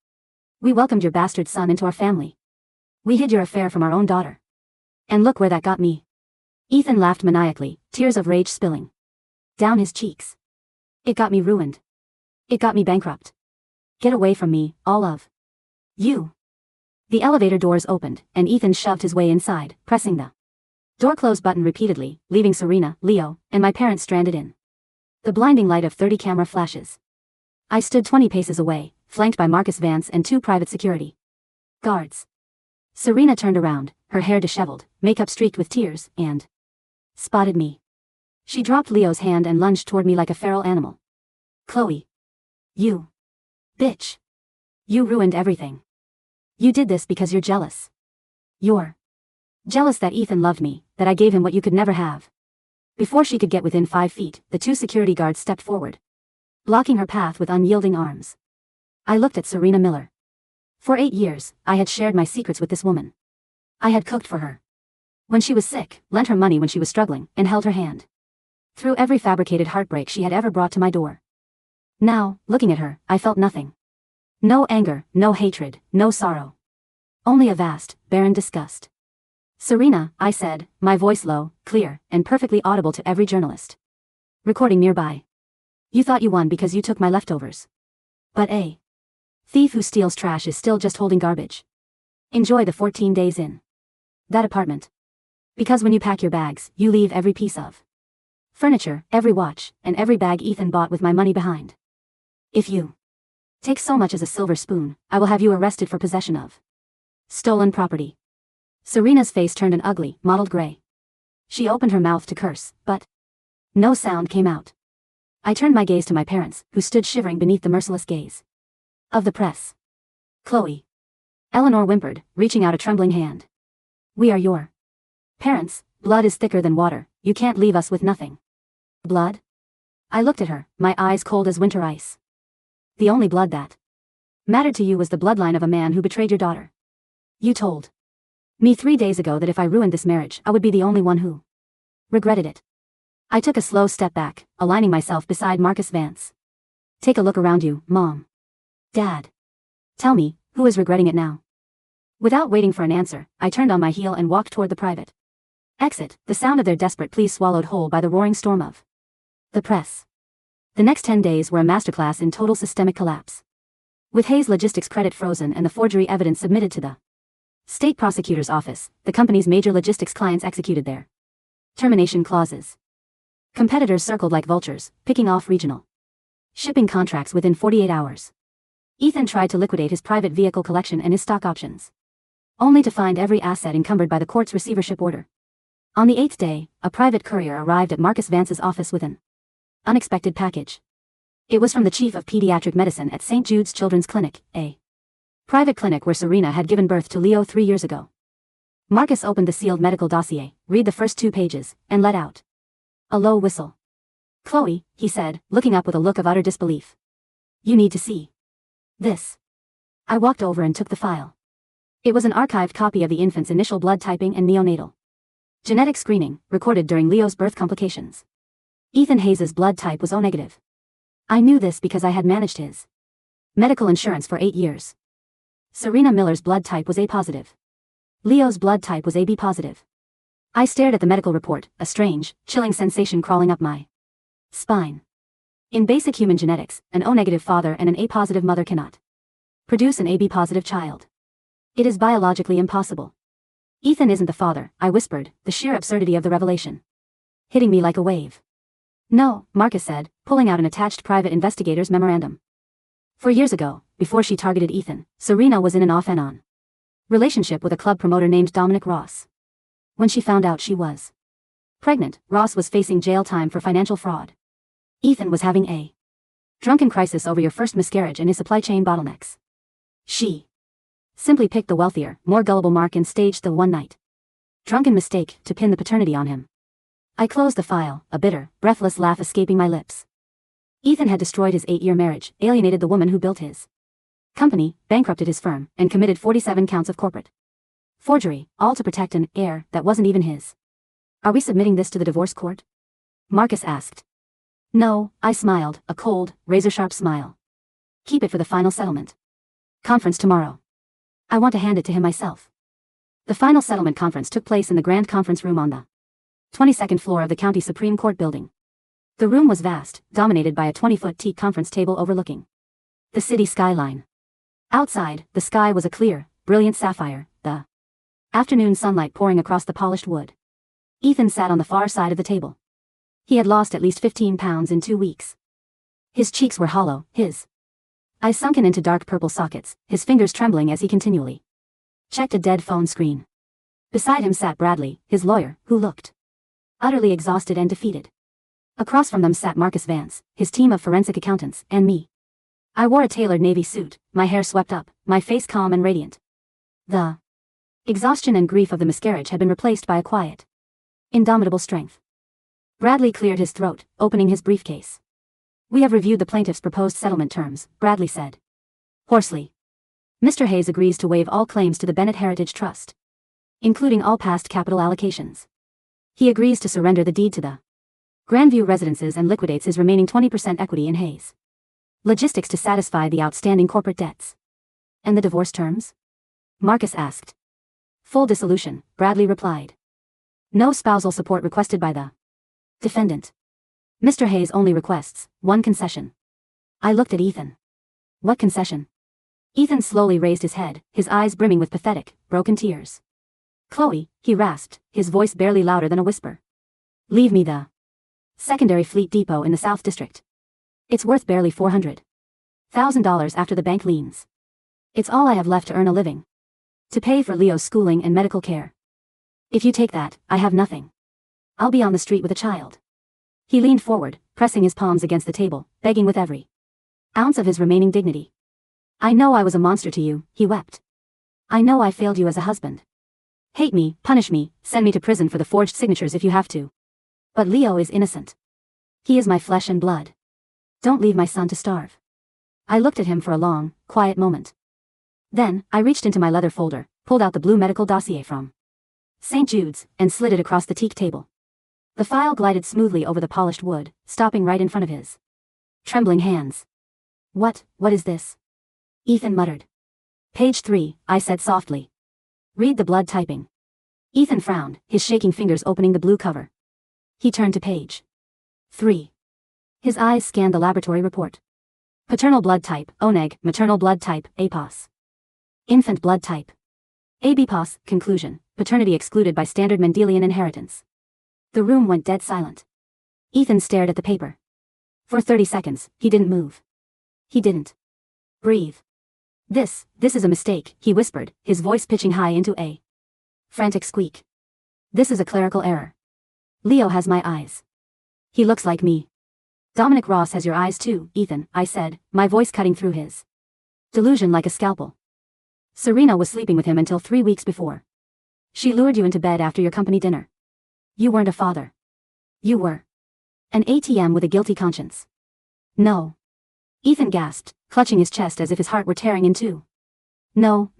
We welcomed your bastard son into our family. We hid your affair from our own daughter. And look where that got me. Ethan laughed maniacally, tears of rage spilling down his cheeks. It got me ruined. It got me bankrupt. Get away from me, all of you. The elevator doors opened, and Ethan shoved his way inside, pressing the door close button repeatedly, leaving Serena, Leo, and my parents stranded in the blinding light of 30 camera flashes. I stood 20 paces away, flanked by Marcus Vance and 2 private security guards. Serena turned around, her hair disheveled, makeup streaked with tears, and spotted me. She dropped Leo's hand and lunged toward me like a feral animal. Chloe. You bitch. You ruined everything. You did this because you're jealous. You're jealous that Ethan loved me, that I gave him what you could never have. Before she could get within 5 feet, the 2 security guards stepped forward, blocking her path with unyielding arms. I looked at Serena Miller. For 8 years, I had shared my secrets with this woman. I had cooked for her when she was sick, lent her money when she was struggling, and held her hand through every fabricated heartbreak she had ever brought to my door. Now, looking at her, I felt nothing. No anger, no hatred, no sorrow. Only a vast, barren disgust. Serena, I said, my voice low, clear, and perfectly audible to every journalist recording nearby. You thought you won because you took my leftovers. But a thief who steals trash is still just holding garbage. Enjoy the 14 days in that apartment. Because when you pack your bags, you leave every piece of furniture, every watch, and every bag Ethan bought with my money behind. If you take so much as a silver spoon, I will have you arrested for possession of stolen property. Serena's face turned an ugly, mottled gray. She opened her mouth to curse, but no sound came out. I turned my gaze to my parents, who stood shivering beneath the merciless gaze of the press. Chloe. Eleanor whimpered, reaching out a trembling hand. We are your parents. Blood is thicker than water. You can't leave us with nothing. Blood? I looked at her, my eyes cold as winter ice. The only blood that mattered to you was the bloodline of a man who betrayed your daughter. You told me 3 days ago that if I ruined this marriage, I would be the only one who regretted it. I took a slow step back, aligning myself beside Marcus Vance. Take a look around you, Mom. Dad. Tell me, who is regretting it now? Without waiting for an answer, I turned on my heel and walked toward the private exit, the sound of their desperate pleas swallowed whole by the roaring storm of the press. The next 10 days were a masterclass in total systemic collapse. With Hayes Logistics credit frozen and the forgery evidence submitted to the state prosecutor's office, the company's major logistics clients executed their termination clauses. Competitors circled like vultures, picking off regional shipping contracts within 48 hours. Ethan tried to liquidate his private vehicle collection and his stock options, only to find every asset encumbered by the court's receivership order. On the 8th day, a private courier arrived at Marcus Vance's office with an unexpected package. It was from the chief of pediatric medicine at St. Jude's Children's Clinic, a private clinic where Serena had given birth to Leo 3 years ago. Marcus opened the sealed medical dossier, read the first 2 pages, and let out a low whistle. Chloe, he said, looking up with a look of utter disbelief. You need to see this. I walked over and took the file. It was an archived copy of the infant's initial blood typing and neonatal genetic screening, recorded during Leo's birth complications. Ethan Hayes' blood type was O negative. I knew this because I had managed his medical insurance for 8 years. Serena Miller's blood type was A positive. Leo's blood type was AB positive. I stared at the medical report, a strange, chilling sensation crawling up my spine. In basic human genetics, an O negative father and an A positive mother cannot produce an AB positive child. It is biologically impossible. Ethan isn't the father, I whispered, the sheer absurdity of the revelation hitting me like a wave. No, Marcus said, pulling out an attached private investigator's memorandum. 4 years ago, before she targeted Ethan, Serena was in an off and on relationship with a club promoter named Dominic Ross. When she found out she was pregnant, Ross was facing jail time for financial fraud. Ethan was having a drunken crisis over your first miscarriage and his supply chain bottlenecks. She simply picked the wealthier, more gullible Mark and staged the one-night drunken mistake to pin the paternity on him. I closed the file, a bitter, breathless laugh escaping my lips. Ethan had destroyed his 8-year marriage, alienated the woman who built his company, bankrupted his firm, and committed 47 counts of corporate forgery, all to protect an heir that wasn't even his. Are we submitting this to the divorce court? Marcus asked. No, I smiled, a cold, razor-sharp smile. Keep it for the final settlement conference tomorrow. I want to hand it to him myself. The final settlement conference took place in the grand conference room on the 22nd floor of the County Supreme Court building. The room was vast, dominated by a 20-foot teak conference table overlooking the city skyline. Outside, the sky was a clear, brilliant sapphire, the afternoon sunlight pouring across the polished wood. Ethan sat on the far side of the table. He had lost at least 15 pounds in 2 weeks. His cheeks were hollow, his eyes sunken into dark purple sockets, his fingers trembling as he continually checked a dead phone screen. Beside him sat Bradley, his lawyer, who looked utterly exhausted and defeated. Across from them sat Marcus Vance, his team of forensic accountants, and me. I wore a tailored navy suit, my hair swept up, my face calm and radiant. The exhaustion and grief of the miscarriage had been replaced by a quiet, indomitable strength. Bradley cleared his throat, opening his briefcase. We have reviewed the plaintiff's proposed settlement terms, Bradley said hoarsely. Mr. Hayes agrees to waive all claims to the Bennett Heritage Trust, including all past capital allocations. He agrees to surrender the deed to the Grandview residences and liquidates his remaining 20% equity in Hayes Logistics to satisfy the outstanding corporate debts. And the divorce terms? Marcus asked. Full dissolution, Bradley replied. No spousal support requested by the defendant. Mr. Hayes only requests one concession. I looked at Ethan. What concession? Ethan slowly raised his head, his eyes brimming with pathetic, broken tears. Chloe, he rasped, his voice barely louder than a whisper. Leave me the secondary fleet depot in the South District. It's worth barely $400,000 after the bank liens. It's all I have left to earn a living, to pay for Leo's schooling and medical care. If you take that, I have nothing. I'll be on the street with a child. He leaned forward, pressing his palms against the table, begging with every ounce of his remaining dignity. I know I was a monster to you, he wept. I know I failed you as a husband. Hate me, punish me, send me to prison for the forged signatures if you have to. But Leo is innocent. He is my flesh and blood. Don't leave my son to starve. I looked at him for a long, quiet moment. Then, I reached into my leather folder, pulled out the blue medical dossier from St. Jude's, and slid it across the teak table. The file glided smoothly over the polished wood, stopping right in front of his trembling hands. What is this? Ethan muttered. Page 3, I said softly. Read the blood typing. Ethan frowned, his shaking fingers opening the blue cover. He turned to page 3. His eyes scanned the laboratory report. Paternal blood type, O neg, maternal blood type, A pos. Infant blood type, AB pos. Conclusion, paternity excluded by standard Mendelian inheritance. The room went dead silent. Ethan stared at the paper. For 30 seconds, he didn't move. He didn't breathe. This is a mistake, he whispered, his voice pitching high into a frantic squeak. This is a clerical error. Leo has my eyes. He looks like me. Dominic Ross has your eyes too, Ethan, I said, my voice cutting through his delusion like a scalpel. Serena was sleeping with him until 3 weeks before. She lured you into bed after your company dinner. You weren't a father. You were an ATM with a guilty conscience. No. Ethan gasped, clutching his chest as if his heart were tearing in two. No.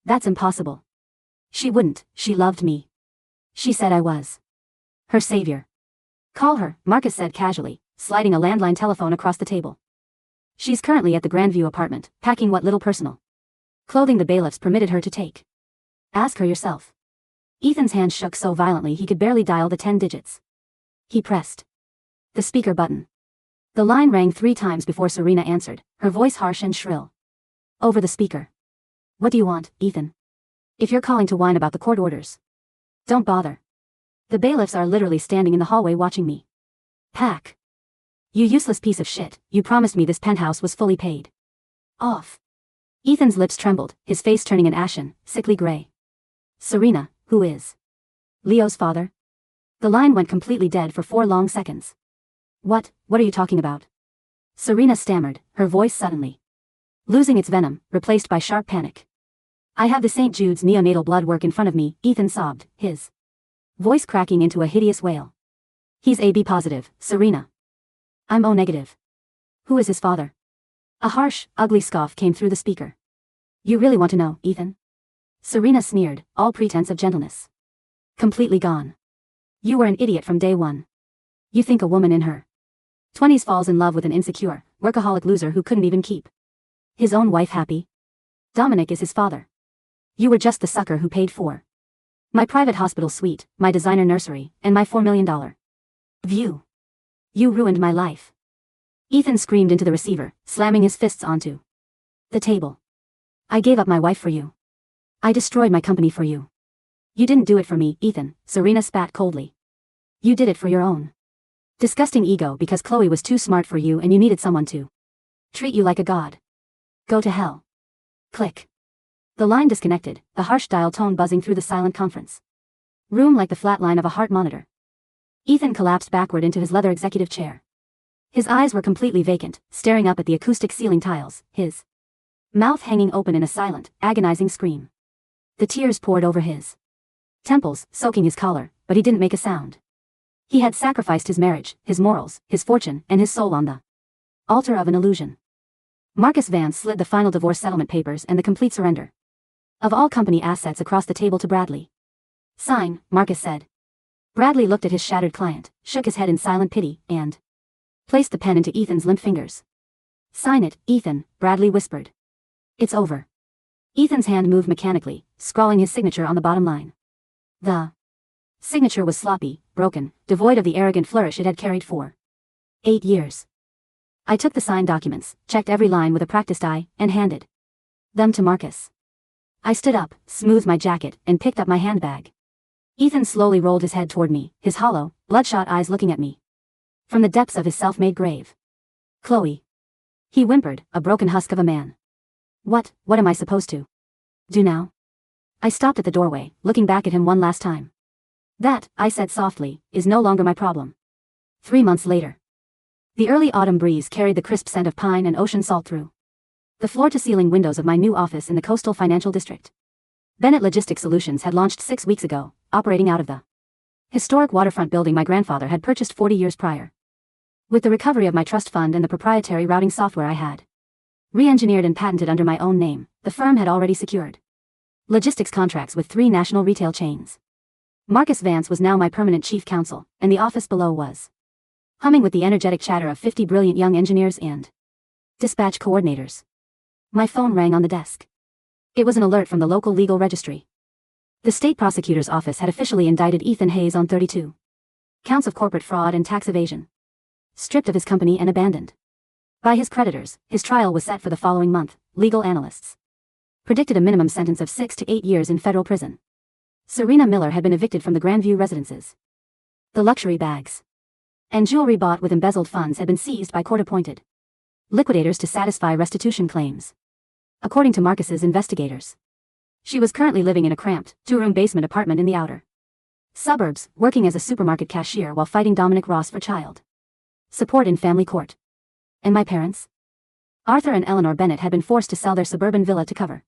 That's impossible. She wouldn't, she loved me. She said I was her savior. Call her, Marcus said casually, sliding a landline telephone across the table. She's currently at the Grandview apartment, packing what little personal clothing the bailiffs permitted her to take. Ask her yourself. Ethan's hand shook so violently he could barely dial the 10 digits. He pressed the speaker button. The line rang 3 times before Serena answered, her voice harsh and shrill. Over the speaker. What do you want, Ethan? If you're calling to whine about the court orders, don't bother. The bailiffs are literally standing in the hallway watching me pack. You useless piece of shit, you promised me this penthouse was fully paid off. Ethan's lips trembled, his face turning an ashen, sickly gray. Serena, who is Leo's father? The line went completely dead for 4 long seconds. What are you talking about? Serena stammered, her voice suddenly losing its venom, replaced by sharp panic. I have the St. Jude's neonatal blood work in front of me, Ethan sobbed, his voice cracking into a hideous wail. He's AB positive, Serena. I'm O negative. Who is his father? A harsh, ugly scoff came through the speaker. You really want to know, Ethan? Serena sneered, all pretense of gentleness completely gone. You were an idiot from day one. You think a woman in her 20s falls in love with an insecure, workaholic loser who couldn't even keep his own wife happy? Dominic is his father. You were just the sucker who paid for my private hospital suite, my designer nursery, and my $4 million view. You ruined my life. Ethan screamed into the receiver, slamming his fists onto the table. I gave up my wife for you. I destroyed my company for you. You didn't do it for me, Ethan, Serena spat coldly. You did it for your own disgusting ego because Chloe was too smart for you and you needed someone to treat you like a god. Go to hell. Click. The line disconnected, the harsh dial tone buzzing through the silent conference room like the flat line of a heart monitor. Ethan collapsed backward into his leather executive chair. His eyes were completely vacant, staring up at the acoustic ceiling tiles, his mouth hanging open in a silent, agonizing scream. The tears poured over his temples, soaking his collar, but he didn't make a sound. He had sacrificed his marriage, his morals, his fortune, and his soul on the altar of an illusion. Marcus Vance slid the final divorce settlement papers and the complete surrender of all company assets across the table to Bradley. Sign, Marcus said. Bradley looked at his shattered client, shook his head in silent pity, and placed the pen into Ethan's limp fingers. Sign it, Ethan, Bradley whispered. It's over. Ethan's hand moved mechanically, scrawling his signature on the bottom line. The signature was sloppy, broken, devoid of the arrogant flourish it had carried for 8 years. I took the signed documents, checked every line with a practiced eye, and handed them to Marcus. I stood up, smoothed my jacket, and picked up my handbag. Ethan slowly rolled his head toward me, his hollow, bloodshot eyes looking at me from the depths of his self-made grave. Chloe. He whimpered, a broken husk of a man. What am I supposed to do now? I stopped at the doorway, looking back at him one last time. That, I said softly, is no longer my problem. 3 months later. The early autumn breeze carried the crisp scent of pine and ocean salt through the floor-to-ceiling windows of my new office in the coastal financial district. Bennett Logistics Solutions had launched 6 weeks ago, operating out of the historic waterfront building my grandfather had purchased 40 years prior. With the recovery of my trust fund and the proprietary routing software I had re-engineered and patented under my own name, the firm had already secured logistics contracts with 3 national retail chains. Marcus Vance was now my permanent chief counsel, and the office below was humming with the energetic chatter of 50 brilliant young engineers and dispatch coordinators. My phone rang on the desk. It was an alert from the local legal registry. The state prosecutor's office had officially indicted Ethan Hayes on 32 counts of corporate fraud and tax evasion. Stripped of his company and abandoned by his creditors, his trial was set for the following month. Legal analysts predicted a minimum sentence of 6 to 8 years in federal prison. Serena Miller had been evicted from the Grandview residences. The luxury bags and jewelry bought with embezzled funds had been seized by court-appointed liquidators to satisfy restitution claims. According to Marcus's investigators, she was currently living in a cramped, 2-room basement apartment in the outer suburbs, working as a supermarket cashier while fighting Dominic Ross for child support in family court. And my parents? Arthur and Eleanor Bennett had been forced to sell their suburban villa to cover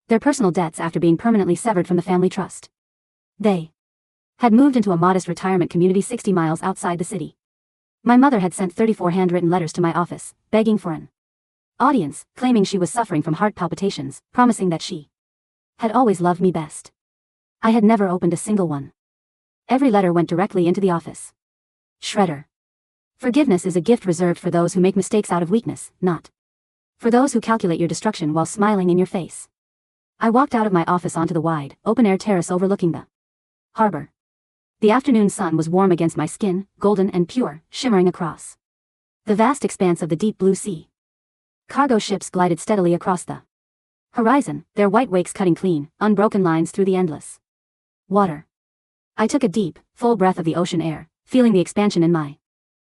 their personal debts after being permanently severed from the family trust. They had moved into a modest retirement community 60 miles outside the city. My mother had sent 34 handwritten letters to my office, begging for an audience, claiming she was suffering from heart palpitations, promising that she had always loved me best. I had never opened a single one. Every letter went directly into the office shredder. Forgiveness is a gift reserved for those who make mistakes out of weakness, not for those who calculate your destruction while smiling in your face. I walked out of my office onto the wide, open-air terrace overlooking the harbor. The afternoon sun was warm against my skin, golden and pure, shimmering across the vast expanse of the deep blue sea. Cargo ships glided steadily across the horizon, their white wakes cutting clean, unbroken lines through the endless water. I took a deep, full breath of the ocean air, feeling the expansion in my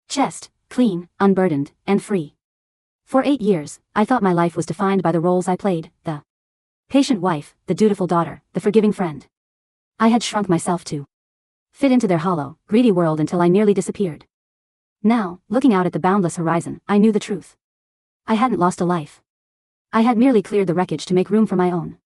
chest, clean, unburdened, and free. For 8 years, I thought my life was defined by the roles I played, the patient wife, the dutiful daughter, the forgiving friend. I had shrunk myself to fit into their hollow, greedy world until I nearly disappeared. Now, looking out at the boundless horizon, I knew the truth. I hadn't lost a life. I had merely cleared the wreckage to make room for my own.